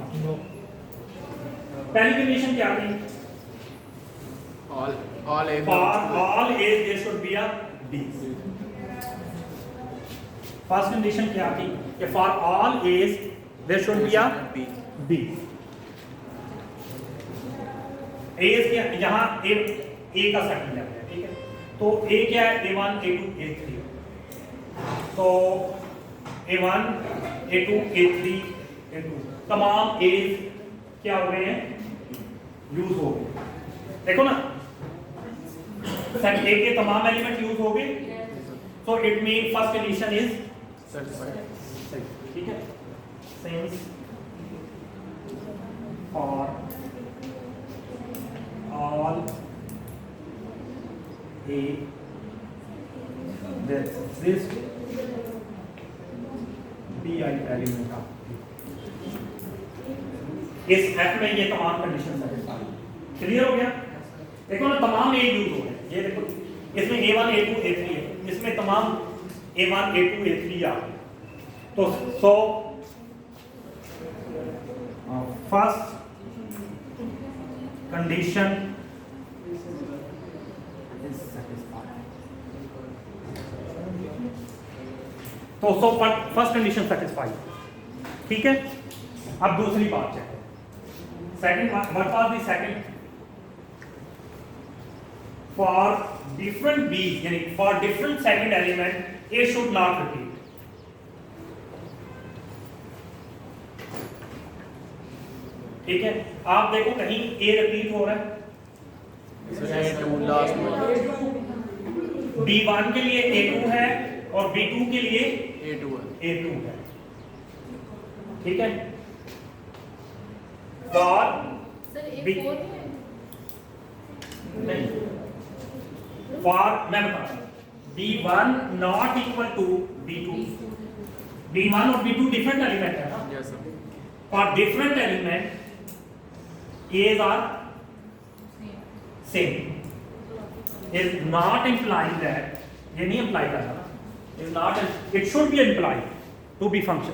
पहली कंडीशन क्या थी? all a For all a there should be a b. First condition क्या थी कि for all a's there should be a b b. a's क्या यहाँ a का सेट मिला है, ठीक है? तो a क्या है? a1 a2 a3। तो a1 a2 a3 a2 तमाम a's क्या हो गए हैं? यूज हो गए। देखो ना सेट ए के तमाम एलिमेंट यूज हो गए, so it mean first condition is satisfied ठीक है? Since for all A that this bi element का इस एफ में ये तमाम कंडीशन सेटिस्फाई। क्लियर हो गया? देखो ना तमाम ए यूज हो गए, ये देखो इसमें a1 a2 a3 है, इसमें तमाम a1 a2 a3 आ गए। तो so first condition is satisfied. तो सो फर्स्ट कंडीशन सेटिस्फाइड, ठीक है? अब दूसरी बात है, second what was the second? For different b's, यानी for different second element, a should not repeat. ठीक है? आप देखो कहीं a रिपीट हो रहा है, a2 last one b1 के लिए a2 है और b2 के लिए a2 है a2 है, ठीक है? For सर B- एक और है नहीं, फॉर मैं बताता हूं, b1 not equal to b2। b1 और b2 डिफरेंट एलिमेंट है ना, yes sir for different element a's are same, is not implying that, ये नहीं इंप्लाई करना ना, is not, it should be implied to be function,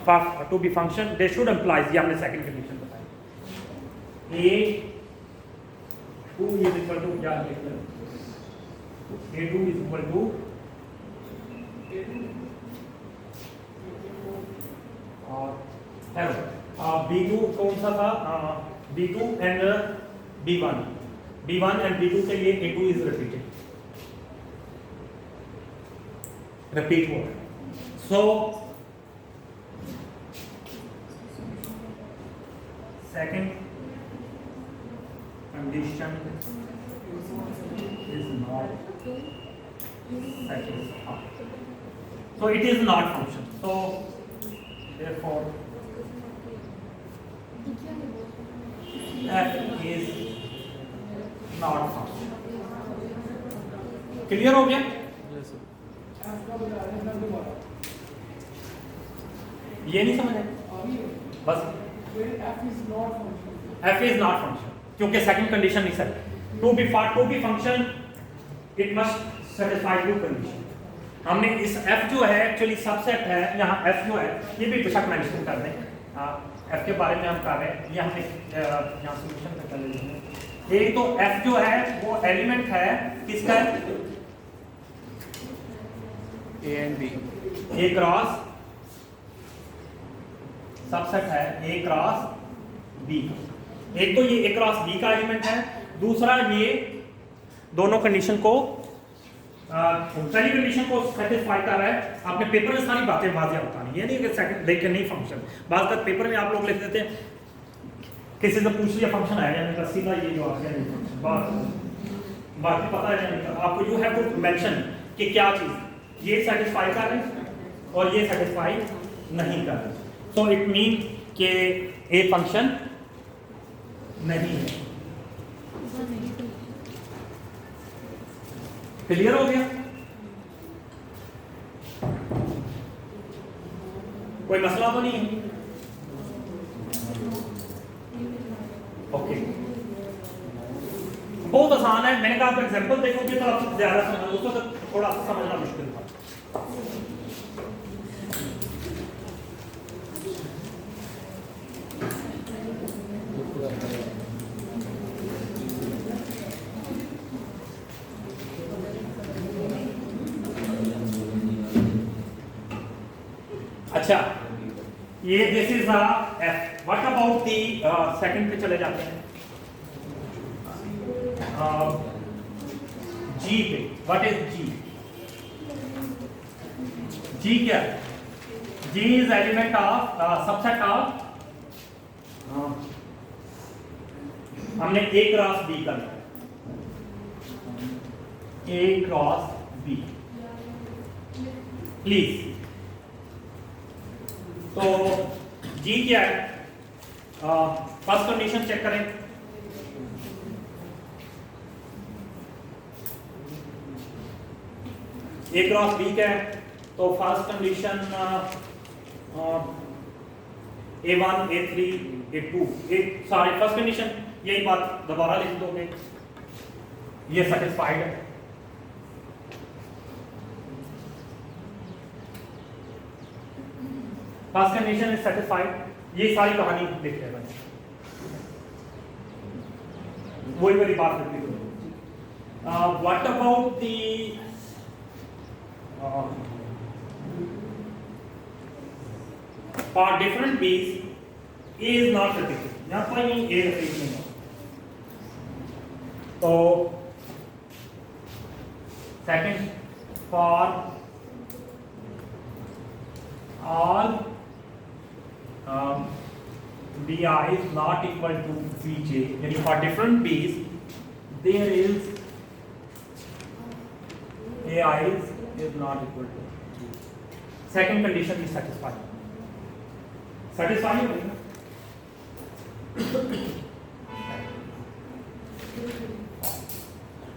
to be function they should implies, ये हमने second condition बताई। a2 is equal to क्या लिख रहे हैं? a2 is equal to और b2 कौन सा था? b2 and b1 and b2 के लिए a2 is repeated, repeat हो रहा है। So second condition is not satisfied, so it is not function, so therefore f is not function। Clear हो गया? yes sir ये नहीं समझ आया बस, f is not function क्योंकि सेकंड कंडीशन नहीं sir, to be function it must satisfy two condition. हमने इस f जो है एक्चुअली सबसेट है, यहाँ f जो है ये भी बेशक मेंशन कर दें, f के बारे में हम कर रहे हैं, ये हमने यहाँ सॉल्यूशन पे कर लेते हैं। एक तो f जो है वो एलिमेंट है किसका? a and b a cross subset है a क्रॉस b। एक तो ये a क्रॉस b का एलिमेंट है, दूसरा ये दोनों कंडीशन को पहली कंडीशन को सेटिस्फाई कर रहा है। आपने पेपर में सारी बातें वाज़िया बतानी, ये नहीं कि सेकंड देख के नहीं फंक्शन। बात तक पेपर में आप लोग लिख देते हैं किसी से पूछ लिया फंक्शन आया या नहीं, सीधा ये जो आ गया नहीं फंक्शन, बाकी पता है नहीं। आपको यू हैव टू मेंशन कि क्या चीज़ ये सेटिस्फाई कर रहे हैं और ये सेटिस्फाई नहीं कर रहे। सो इट मीन कि ए फंक्शन नहीं है। क्लियर हो गया? कोई मसला तो नहीं है? ओके, बहुत आसान है। मैंने कहा आप एग्जांपल देखोगे तो आपको ज्यादा समझ, उसको तो थोड़ा समझना मुश्किल था। अच्छा, ये this is F. What about the second पे चले जाते हैं, जी पे। What is ji? जी क्या है? G is element of subset of, हमने ए क्रॉस बी का लिया, ए क्रॉस बी प्लीज। तो जी क्या है? फर्स्ट कंडीशन चेक करें। ए क्रॉस बी क्या है? तो first condition A1 A3 A2 सारी फर्स्ट कंडीशन, यही बात दोबारा लिख दोगे, ये सेटिस्फाइड है। फर्स्ट कंडीशन इज सेटिस्फाइड, ये सारी कहानी लिख रहे हैं, वही वाली बात लिख दी। What about the for different b's, a is not repeated, यहाँ पर नहीं a repeat नहीं हो। तो second, for all bi is not equal to bj, यानी for different b's there is ai is not equal to, second condition is satisfied। satisfied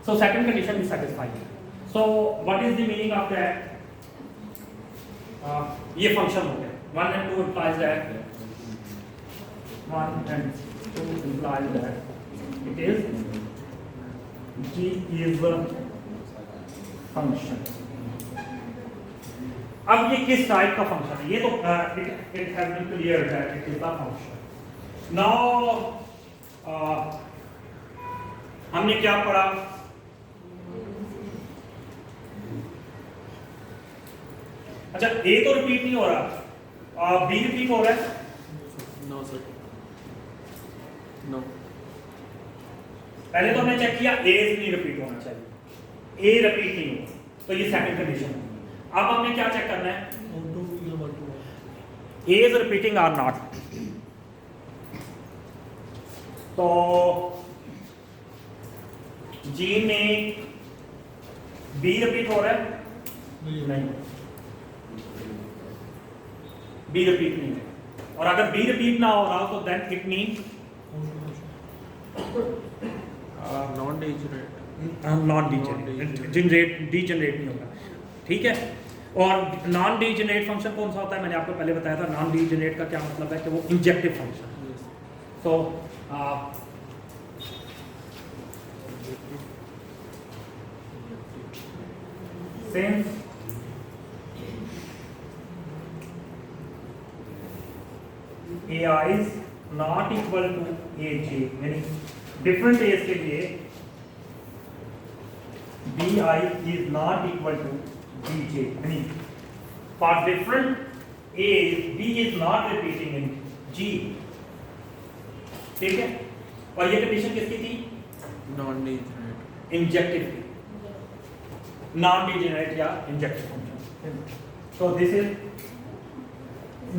so second condition is satisfied। so what is the meaning of that? ये function हो गया, 1 and 2 implies that 1 and 2 implies that it is g is a function। अब ये किस type का function है? ये तो it has been clear that it is the function. Now हमने क्या पढ़ा? अच्छा, ए तो रिपीट नहीं हो रहा, बी रिपीट हो रहा है? No sir, no. पहले तो हमने चेक किया ए नहीं रिपीट होना चाहिए, ए रिपीट नहीं हुआ, तो ये सेकंड कंडीशन है। अब हमने क्या चेक करना है? A is repeating or not। तो G में B रिपीट हो रहा है? नहीं, B रिपीट नहीं है। और अगर B रिपीट ना हो रहा हो तो then it means non degenerate, degenerate नहीं होगा, ठीक है। और नॉन डीजनरेट फंक्शन कौन सा होता है? मैंने आपको पहले बताया था। नॉन डीजनरेट का क्या मतलब है कि वो इंजेक्टिव फंक्शन है। तो since ai is not equal to aj, यानी डिफरेंट एज के लिए bi is not equal to bj, यानी for different a's b is not repeating in g, ठीक है। और ये कंडीशन किसकी थी? Non degenerate, injective, non degenerate या injective function. so this is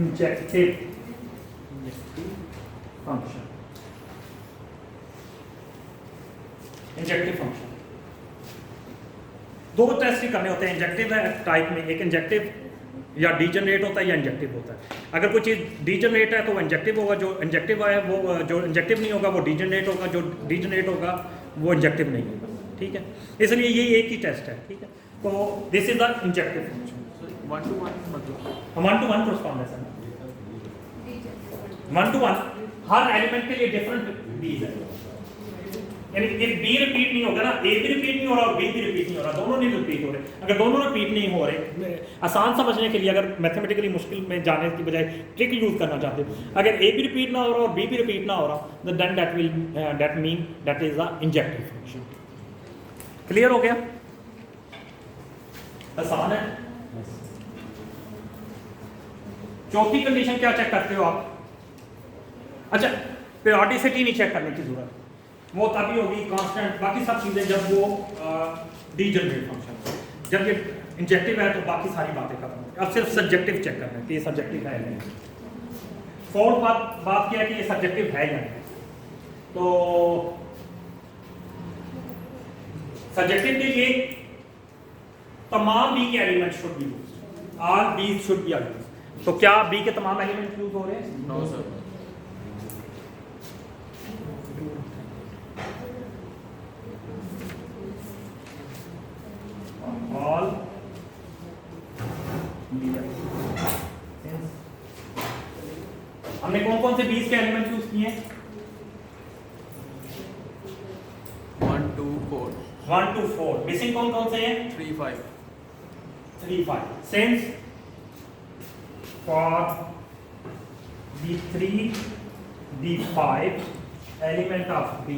injective function, injective function. दो टेस्ट ही करने होते हैं इंजेक्टिव टाइप में, एक इंजेक्टिव या डीजनरेट होता है या इंजेक्टिव होता है। अगर कोई चीज़ डीजनरेट है तो वो इंजेक्टिव होगा, जो इंजेक्टिव है वो जो इंजेक्टिव नहीं होगा वो डीजनरेट होगा, जो डीजनरेट होगा वो इंजेक्टिव नहीं होगा, ठीक है। इसलिए ये एक ही टेस्ट है, ठीक है। तो this is the injective function. One two one मतलब 1-to-1 कॉरेस्पॉन्डेंस है, 1-to-1 हर एलिमेंट के लिए डिफरेंट बीज है, यानी कि बी रिपीट नहीं होगा ना, ए भी रिपीट नहीं हो रहा और बी भी रिपीट नहीं हो रहा, दोनों नहीं रिपीट हो रहे। अगर दोनों रिपीट नहीं हो रहे, आसान समझने के लिए अगर मैथमेटिकली मुश्किल में जाने की बजाय ट्रिक यूज करना चाहते हो, अगर ए भी रिपीट ना हो रहा और बी भी रिपीट ना हो रहा, then that mean that is the injective function. Clear हो गया? आसान है। चौथी कंडीशन क्या चेक करते हो आप? अच्छा, पीरियोडिसिटी नहीं चेक करने की जरूरत, वो तभी होगी कांस्टेंट, बाकी सब चीजें जब वो डीजनरेट फंक्शन, जब ये इंजेक्टिव है तो बाकी सारी बातें खत्म हो गई। अब सिर्फ सब्जेक्टिव चेक करना है कि ये सब्जेक्टिव है या नहीं। फोर्थ बात क्या है कि ये सब्जेक्टिव है या नहीं। तो सब्जेक्टिव के लिए तमाम बी के element should be used, all B should be used. तो क्या बी के तमाम एलिमेंट यूज हो रहे हैं? No sir. ऑल हमने कौन कौन से बीस के एलिमेंट यूज किए हैं? 1 2 4 1 2 4। मिसिंग कौन कौन से हैं? 3 5 3 5। Since for B3 B5 element of B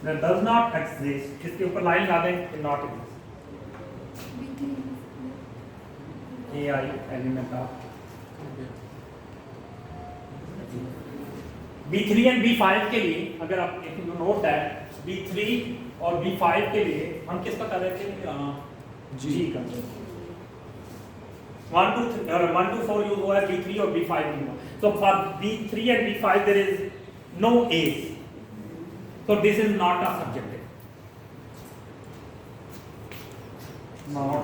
that does not exist, इसके ऊपर लाइन ला दें, not exist, AI element of B3 and B5 के लिए अगर आप एक नोट है, B3 और B5 के लिए हम किसका कर रहे थे? G का। 1 2 4 यूज हुआ है, B3 और B5 नहीं हुआ। So for B3 and B5 there is no A's, so this is not a subjective, not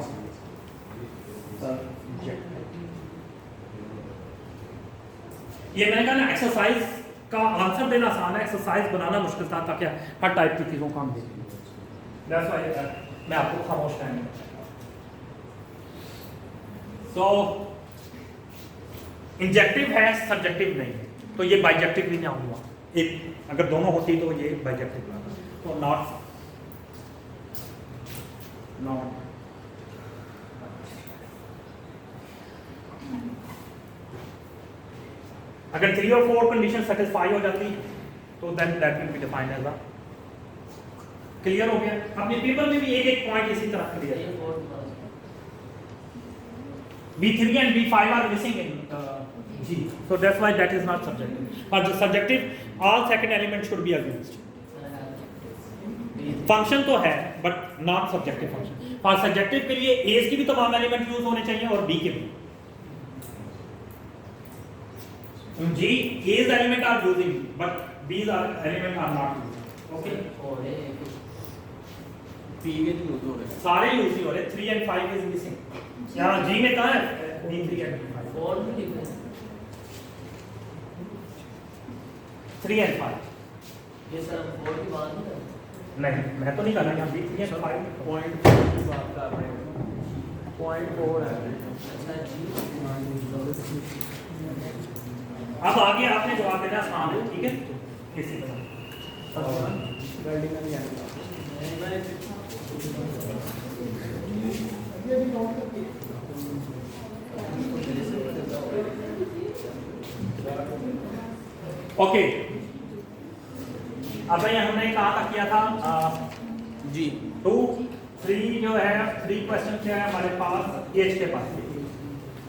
subjective। ये मैंने कहा ना, एक्सरसाइज का आंसर देना आसान है, एक्सरसाइज बनाना मुश्किल था, ताकि हर टाइप की चीजों को हम देखें। That's why मैं आपको खामोश रहने देता हूं। तो इंजेक्टिव है, सब्जेक्टिव नहीं है, तो ये बाइजेक्टिव भी नहीं हुआ। एक अगर दोनों होती तो ये बाइजेक्टिव हुआ, तो नॉट अगर 3 और 4 कंडीशन सेटिस्फाई हो जाती तो then that will be defined as a. Clear हो गया? अपने पेपर में भी एक एक पॉइंट इसी तरह क्लियर है। B3 and B5 are missing in G, so that's why that is not subjective. But the subjective, all second element should be used. Function तो है बट नॉट सब्जेक्टिव फंक्शन। और सब्जेक्टिव के लिए as की भी तमाम element use होने चाहिए और बी के भी। G as element are using but B's are element are not using. Okay, P के यूज हो रहे हैं सारे यूज ही हो रहे। 3 and 5 इज मिसिंग। यहाँ जी में कहाँ है? B3 and B5। 3 and 5 ये सर 4 की बात नहीं कर रहे। नहीं, मैं तो नहीं कर रहा यहाँ B3 and 5। पॉइंट 4 की बात कर रहे हैं। पॉइंट 4 है। अच्छा जी, अब आगे आपने जवाब देना आसान है, ठीक है? इसी तरह ओके। अब ये हमने कहा था किया था जी 2 3 जो है 3 क्वेश्चन क्या है हमारे पास? एज के पास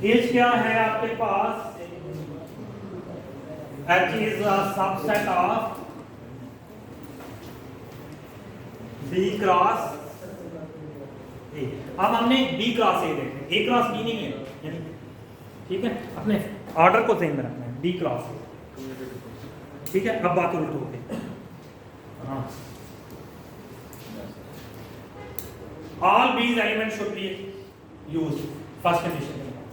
एज क्या है आपके पास? H is a subset of B cross A। अब हमने B cross A देखा, A cross B नहीं है, ठीक है? अपने ऑर्डर को ध्यान में रखना है, B cross A, ठीक है? अब बात उल्ट हो गई। हाँ, all B's elements should be use first condition के बाद।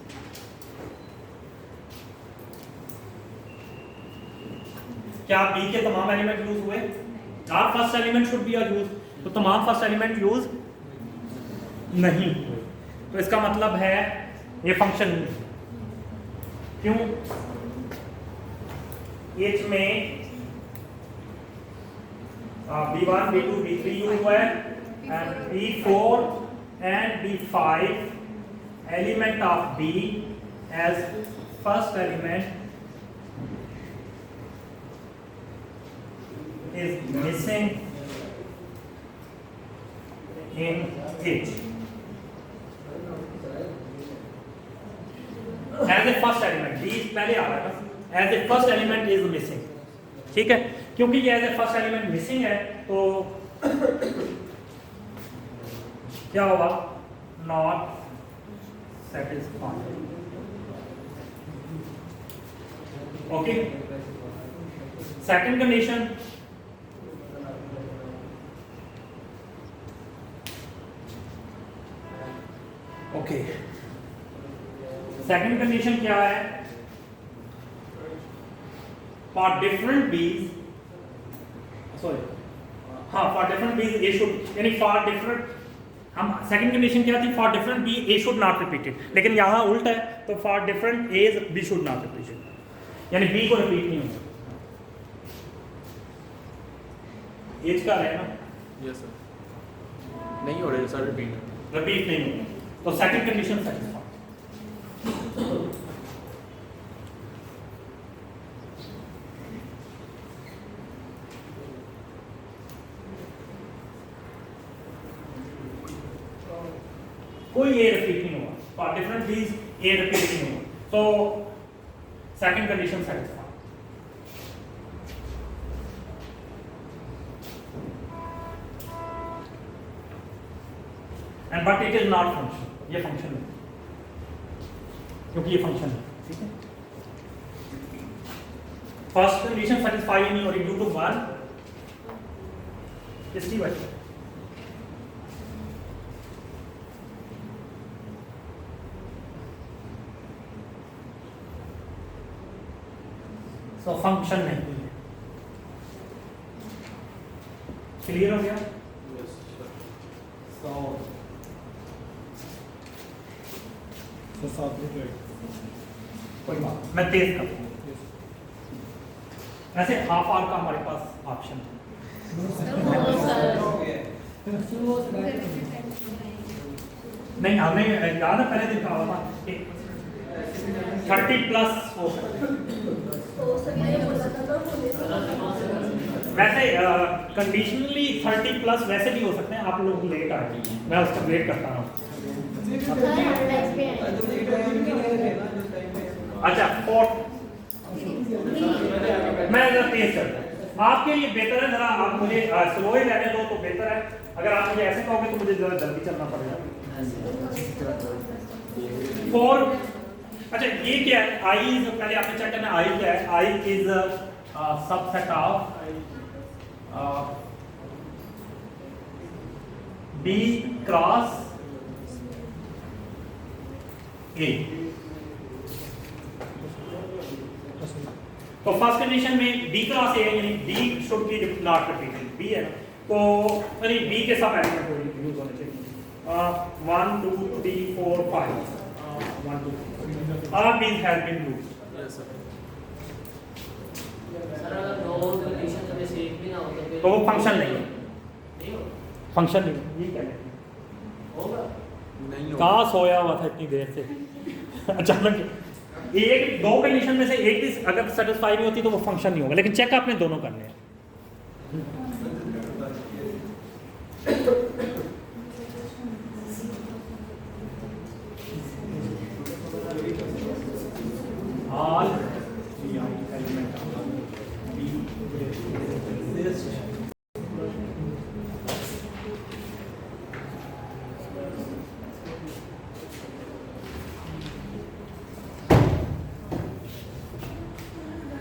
क्या बी के तमाम एलिमेंट यूज हुए? Are first element should be use, तो तमाम फर्स्ट एलिमेंट यूज नहीं हुए, तो इसका मतलब है ये फंक्शन क्यों? एच में B1, B2, B3 यूज हुआ है and B4 and B5 element of B as first element is missing in H as a first element. B पहले आ रहा है, as a first element is missing, ठीक है? क्योंकि ये as a first element missing है तो क्या होगा? Not satisfied. Okay, second condition, okay second condition क्या है? फॉर डिफरेंट बीज, सॉरी हाँ, for different B's A should, यानी फॉर डिफरेंट, हम सेकंड कंडीशन क्या थी? For different B A should not repeated, लेकिन यहाँ उल्टा है, तो for different A's B should not repeated, यानी बी को रिपीट नहीं होगा। एज का है ना? यस सर, नहीं हो रहे सर, रिपीट नहीं होगा, तो सेकंड कंडीशन सेटिस्फाइड। कोई ए रिपीट नहीं होगा, for different B's A repeat नहीं होगा, तो second condition satisfied. And but it is not function, ये फंक्शन है क्योंकि ये फंक्शन है, ठीक है? फर्स्ट कंडीशन सेटिस्फाई नहीं हो रही ड्यू टू वन किसकी वजह? तो फंक्शन नहीं है। क्लियर हो गया? Yes sir. तो साथ में जाएगा। कोई बात, मैं तेज करता हूँ। ऐसे हाफ आवर का हमारे पास ऑप्शन है। नहीं, हमने याद है पहले दिन कहा था कि 30 प्लस हो सकता है। वैसे कंडीशनली 30 प्लस वैसे भी हो सकते हैं, आप लोग लेट आ गए, मैं उसका वेट करता हूँ। अच्छा, मैं जरा तेज करता हूँ, आपके लिए बेहतर है जरा आप मुझे स्लो ही रहने दो तो बेहतर है। अगर आप मुझे ऐसे कहोगे तो मुझे जरा जल्दी चलना पड़ेगा। 4, अच्छा ये क्या है? आई इज, पहले आपने चेक करना आई क्या है? I is subset of B cross A. तो फर्स्ट कंडीशन में बी क्रॉस ए यानी B should be not repeated, B है ना, तो यानी बी के सब एलिमेंट यूज होने चाहिए। 1 2 3 4 5 1 2 all these have been used। Yes sir. Sir अगर दो कंडीशन में से एक भी ना हो तो फिर तो वो फंक्शन नहीं है, नहीं होगा। फंक्शन नहीं है, ये क्या है? होगा। नहीं हो कहाँ सोया हुआ था इतनी देर से? अचानक एक दो कंडीशन में से एक भी अगर सेटिस्फाई नहीं होती तो वो फंक्शन नहीं होगा, लेकिन चेक आपने दोनों करने हैं। All element of B this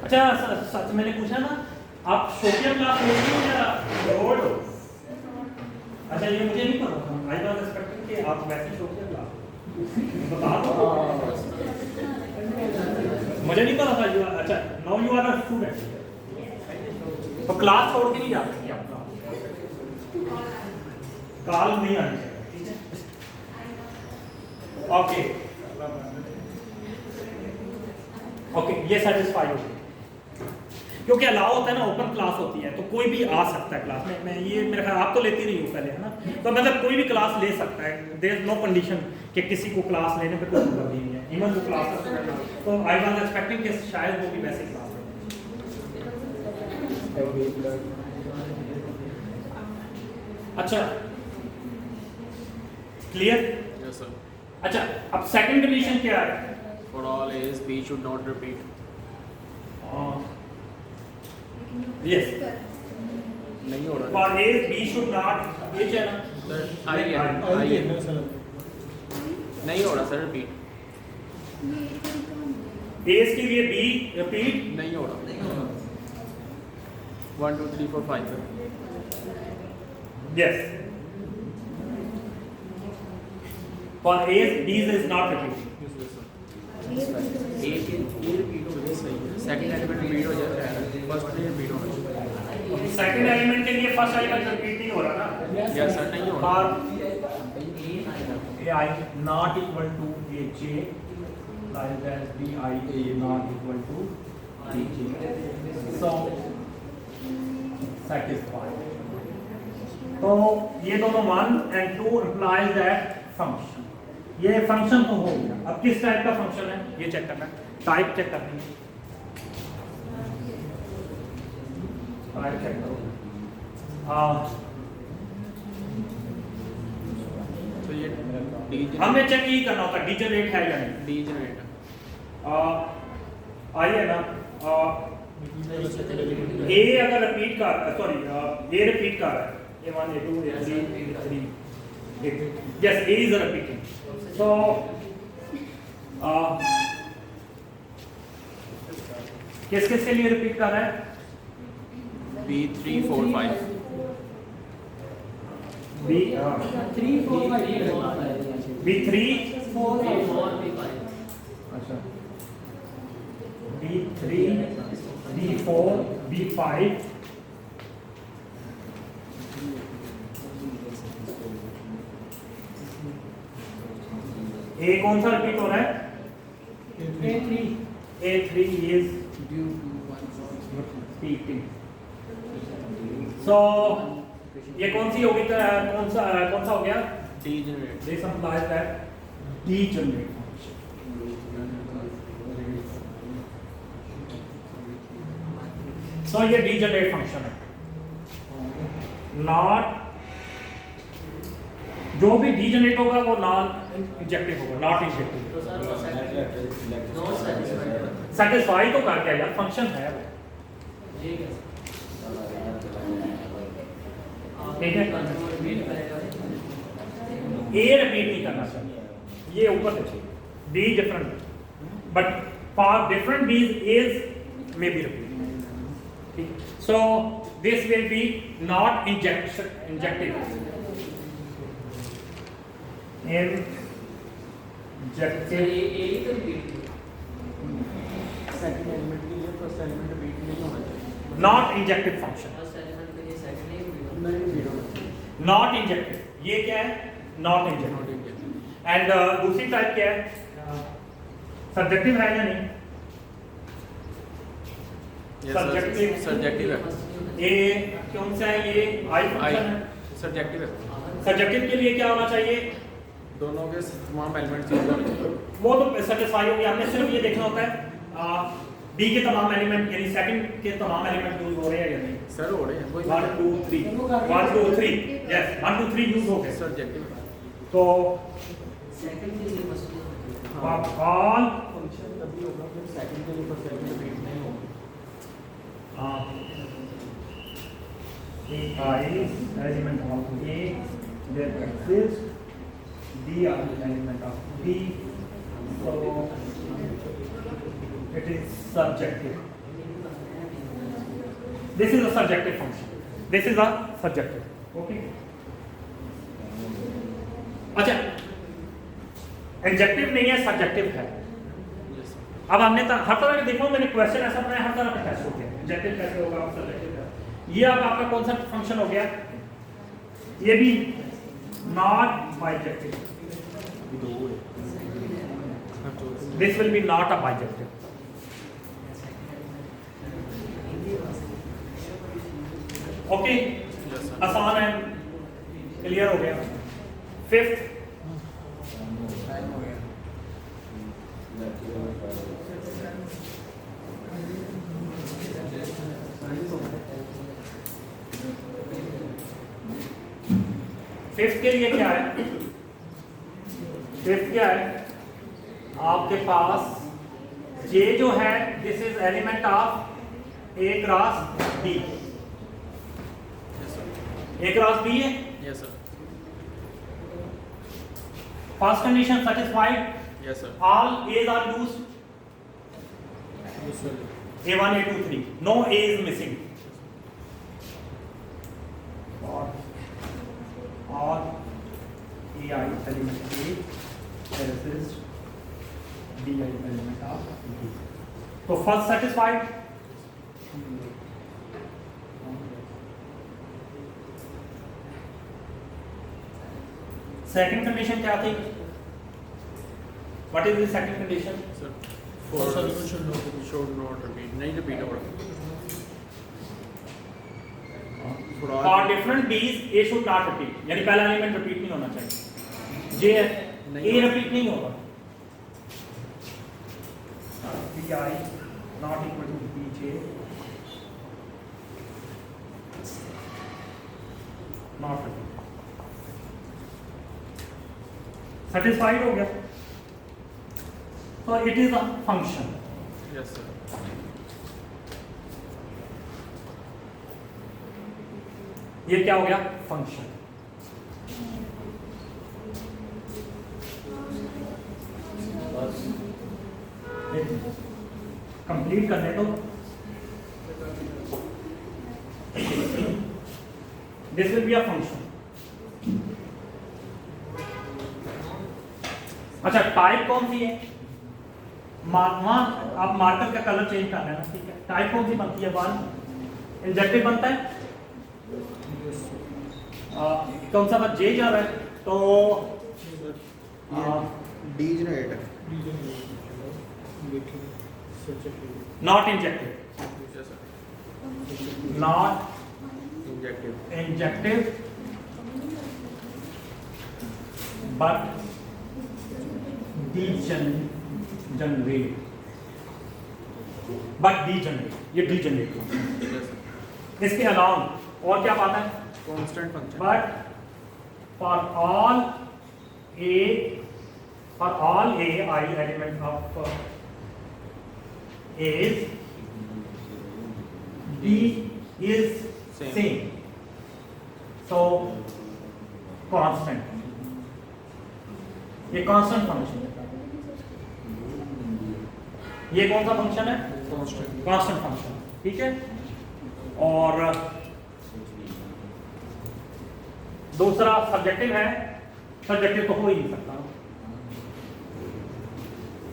अच्छा, सच मैंने पूछा ना, आप शोपिया क्लास में हो या रोड हो? अच्छा ये मुझे नहीं पता था, आई वाज एक्सपेक्टिंग कि आप वैसे शोपिया क्लास। बता दो। मुझे नहीं पता था यू अच्छा now you are a student तो क्लास छोड़ के नहीं जा सकते आप काल नहीं आनी चाहिए ओके ओके ये सेटिस्फाई हो गई क्योंकि अलाउ होता है ना ओपन क्लास होती है तो कोई भी आ सकता है क्लास में मैं ये मेरे ख्याल आप तो लेती नहीं हो पहले है ना तो मतलब कोई भी क्लास ले सकता है देयर इज नो कंडीशन कि किसी को क्लास लेने पे कोई पाबंदी नहीं है इवन जो क्लास तो आई वाज एक्सपेक्टिंग कि शायद वो भी वैसे क्लास अच्छा क्लियर Yes, sir. अच्छा अब सेकंड कंडीशन क्या है For all A's, B should not repeat. Yes नहीं हो रहा। For A B should not ये क्या है Sir, I आई है। देखना सर नहीं हो रहा सर रिपीट। एस के लिए बी रिपीट नहीं हो रहा। 1 2 3 4 5 sir. Yes for A's B is not repeat A repeat हो जाए सही है। सेकंड एलिमेंट रिपीट हो जाए फर्स्ट नहीं रिपीट होना चाहिए। सेकंड एलिमेंट के लिए फर्स्ट एलिमेंट रिपीट नहीं हो रहा ना यस सर नहीं हो रहा। For ai not equal to aj like as bi not equal to bj so satisfied तो ये दोनों 1 and 2 implies that function ये फंक्शन तो हो गया अब किस टाइप का फंक्शन है ये चेक करना है टाइप चेक करनी है टाइप चेक करो तो ये डीजनरेट हमें चेक यही करना होता है डीजनरेट है या नहीं डीजनरेट आइए ना ए अगर रिपीट कर सॉरी ए रिपीट कर रहा है a1 a2 a3 a3 yes a is repeating so किस किस के लिए रिपीट कर रहा है B3 4 5 b 3 4 5 b3 4 अच्छा b3 b4 b5 ए कौन सा रिपीट हो रहा है A3 is repeating so ये कौन सी होगी कौन सा हो गया degenerate this implies that degenerate function so ये degenerate function है not जो भी degenerate होगा वो non injective होगा not injective तो सर वो नॉट सेटिस्फाइड satisfy तो कर क्या यार फंक्शन है वो ये क्या ठीक है रिपीट करेगा ए रिपीट नहीं करना चाहिए ये ऊपर से चाहिए B different but for different B's is may be repeat so this will be not injective sir injective ये ही तो रिपीट सेकंड एलिमेंट के लिए फर्स्ट एलिमेंट रिपीट नहीं होना चाहिए not injective function first element के लिए सेकंड नहीं रिपीट नहीं रिपीट होना चाहिए नॉट इंजेक्टिव ये क्या है not injective not injected and दूसरी टाइप क्या है सब्जेक्टिव है या नहीं Subjective. सब्जेक्टिव है ये कौन सा है ये आई फंक्शन है सब्जेक्टिव है सब्जेक्टिव के लिए क्या होना चाहिए दोनों के तमाम एलिमेंट्स यूज होने चाहिए वो तो सेटिस्फाई हो गया हमने सिर्फ ये देखना होता है बी के तमाम एलिमेंट यानी सेकंड के तमाम एलिमेंट यूज हो रहे हैं या नहीं सर हो रहे हैं कोई 1 2 3 1 2 3 यस 1 2 3 यूज हो गए सब्जेक्टिव तो सेकंड के लिए फर्स्ट ऑल फंक्शन तभी होगा जब सेकंड के लिए फर्स्ट एलिमेंट रिपीट नहीं होगा A is element of A that exists B are the element of B so it is subjective this is a subjective function this is a subjective okay अच्छा injective नहीं है, subjective है। Yes, sir. अब हमने हर तरह के देखो, मैंने क्वेश्चन ऐसा बनाया, हर तरह का टेस्ट हो गया। इंजेक्टिव कैसे होगा, सब्जेक्टिव का। ये अब आपका कौन सा फंक्शन हो गया, ये भी not bijective, this will be not a bijective. Okay, Yes, sir. आसान है, क्लियर हो गया। फिफ्थ, फिफ्थ के लिए क्या है, फिफ्थ क्या है, आपके पास ये जो है, this is element of A cross B. Yes, sir. A cross B है। Yes, sir. First condition satisfied, Yes, sir. all A's are used, A1 A2 3, no A is missing, all AI element A exists, BI element of B. तो first satisfied, second condition क्या थी, what is the second condition? Sir. For should not repeat. नहीं repeat होगा. For all. For different B's, A should not repeat, यानी पहला element repeat नहीं होना चाहिए, J नहीं A होगा। रिपीट नहीं होगा, BI not equal to BJ not repeat, satisfied हो गया। So it is a function, Yes, sir. ये क्या हो गया, फंक्शन। कंप्लीट करने दो, this will be a function. अच्छा, टाइप कौन सी है, वहां आप मार्कर का कलर चेंज कर लेना, ठीक है। टाइप कौन सी बनती है, वन इंजेक्टिव बनता है, कौन सा जे जा रहा है, तो degenerate not injective, Yes, sir. Not Injective. Injective but degenerate, but degenerate, ये डीजनरेट। Yes, sir. इसके अलावा और क्या बात है, Constant function. but for all AI element of A is D is Same. same, so constant, ये constant function है, ये कौन सा फंक्शन है, Constant. कांस्टेंट फंक्शन, ठीक है। और दूसरा सब्जेक्टिव है, सब्जेक्टिव तो हो ही नहीं सकता,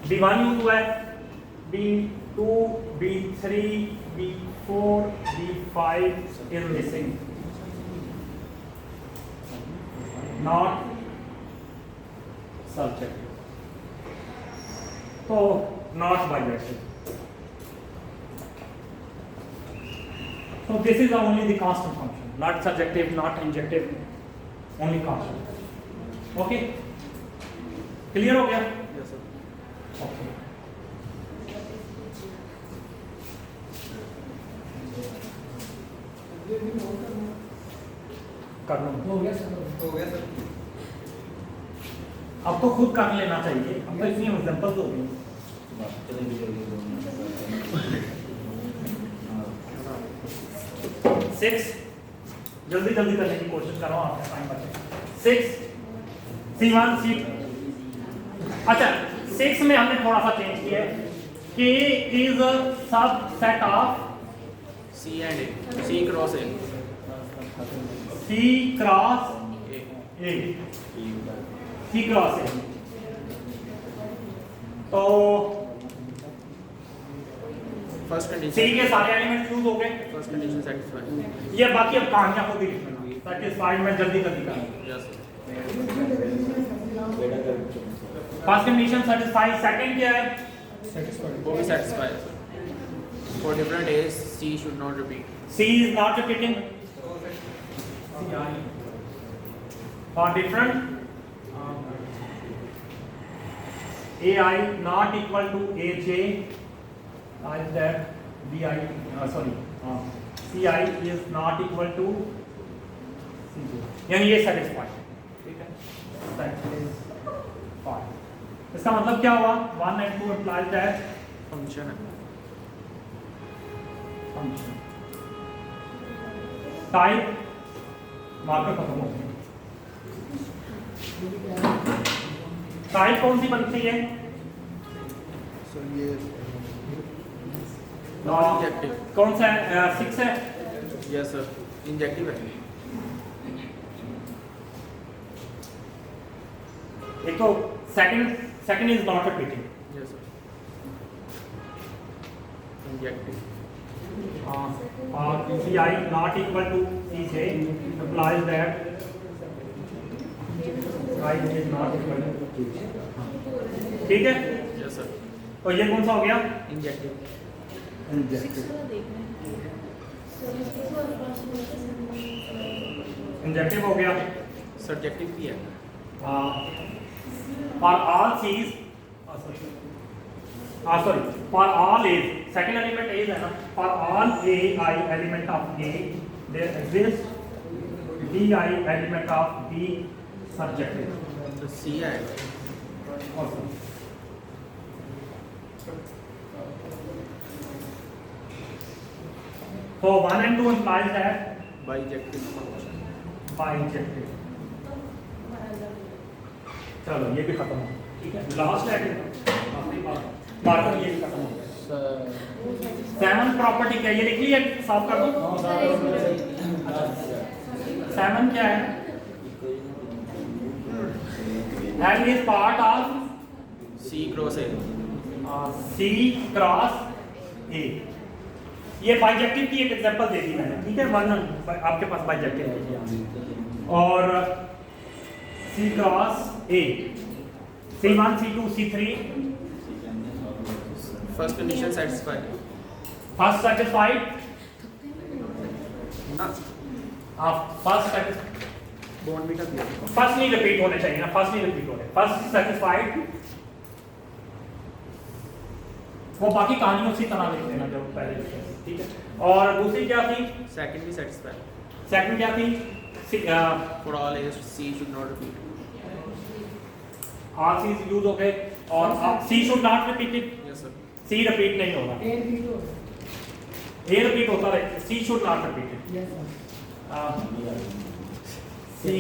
B1 यूज हुआ है, B2 B3 B4 B5 is missing, not subjective, तो not bijective. So this is only the constant function, not subjective, not injective, only constant. Okay? Clear हो गया? Yes, sir. Okay. कर लो, हो गया सर। हो गया सर। अब तो खुद कर लेना चाहिए, अब तो इतनी एग्जांपल्स हो गई। सिक्स, जल्दी जल्दी करने की कोशिश करो, आपका टाइम बचे। सिक्स C1 C, अच्छा 6 में हमने थोड़ा सा चेंज किया है, K is a subset of C and A. C cross A. C cross A. A, C cross A, तो फर्स्ट सी कंडीशन के सारे एलिमेंट यूज हो गए। फर्स्ट कंडीशन सेटिस्फाइड ये बाकी अब कहानियां खुद ही लिखना ताकि स्लाइड में जल्दी जल्दी करें। Yes first condition satisfy, second क्या है? वो भी satisfied for different A's C should not repeat C is not repeating for different AI not equal to AJ is that BI CI is not equal to CJ, यानी ये satisfied, ठीक है, satisfied। इसका मतलब क्या हुआ? 1 and 2 implies that फंक्शन है function type marker खत्म हो गया। टाइप कौन सी बनती है? सर ये नॉन इंजेक्टिव कौन सा है? 6 है। यस सर इंजेक्टिव है एक तो second is not repeating. Yes sir injective CI not equal to CJ implies that I is not equal to CJ, ठीक है। यस सर तो ये कौन सा हो गया? इंजेक्टिव 6 वाला देखना इंजेक्टिव हो गया। सब्जेक्टिव भी है For all C's, sorry, for all A's, second element A है ना, for all AI element of A, there exists BI element of B subjective. तो सी आएगा Awesome. So 1 and 2 implies that bijective function bijective. चलो ये भी खत्म हो, ठीक है। लास्ट है आखिरी बात, मार्कर ये भी खत्म हो गया। 7 प्रॉपर्टी क्या है? ये लिख ली है, साफ कर दो। 7 क्या है? L is part of C cross A C क्रॉस A। ये बाइजेक्टिव की एक एग्जांपल दे दी मैंने, ठीक है। वन आपके पास बाइजेक्टिव है और C क्रॉस A, C1 C2 C3 first condition satisfied first satisfied, ना फर्स्ट बॉन्ड भी कर दिया फर्स्ट नहीं रिपीट होने चाहिए ना, फर्स्ट नहीं रिपीट होने, फर्स्ट सेटिस्फाइड। वो बाकी कहानी उसी तरह लिख देना जो पहले लिखे, ठीक है। और दूसरी क्या थी? सेकंड भी सेटिस्फाइड सेकंड क्या थी? For all as C should not repeat are C use हो गए और C should not repeated, yes sir C repeat नहीं होगा, A B2 ए रिपीट होता रहे, C should not repeated. yes sir C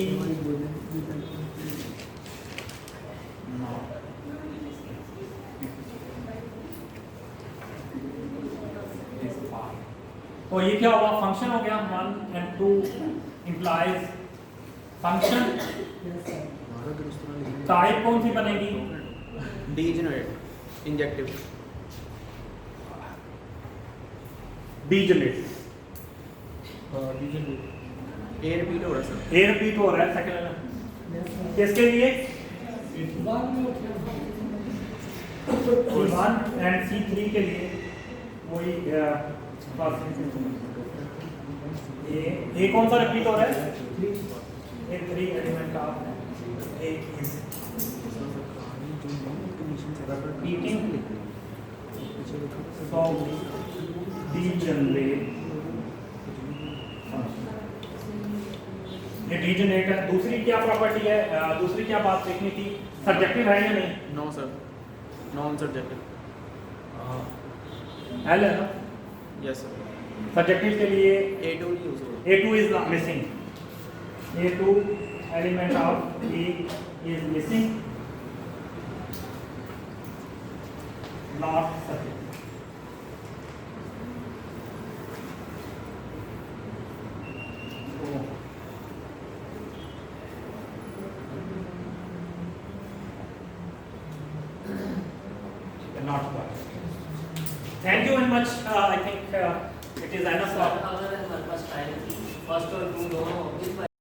तो ये क्या हुआ? फंक्शन हो गया। 1 and 2 implies function. yes sir type कौन सी बनेगी? Degenerate injective degenerate. A repeat हो रहा है सर ए रिपीट हो रहा है सेकंड yes sir किसके लिए? one C1 and C3 के लिए वही ए कौन सा रिपीट हो रहा है? ए 3 element of A is repeating, so degenerate ये डीजेनरेट है। दूसरी क्या प्रॉपर्टी है? दूसरी क्या बात देखनी थी? सब्जेक्टिव है या नहीं? No sir non subjective L है ना। यस सर सब्जेक्टिव के लिए A2 यूज हो A2 is not missing. A2 element of A is missing. Not subject. not required. Thank you very much. I think it is enough. Sir अगर हमारे पास time first और to दोनों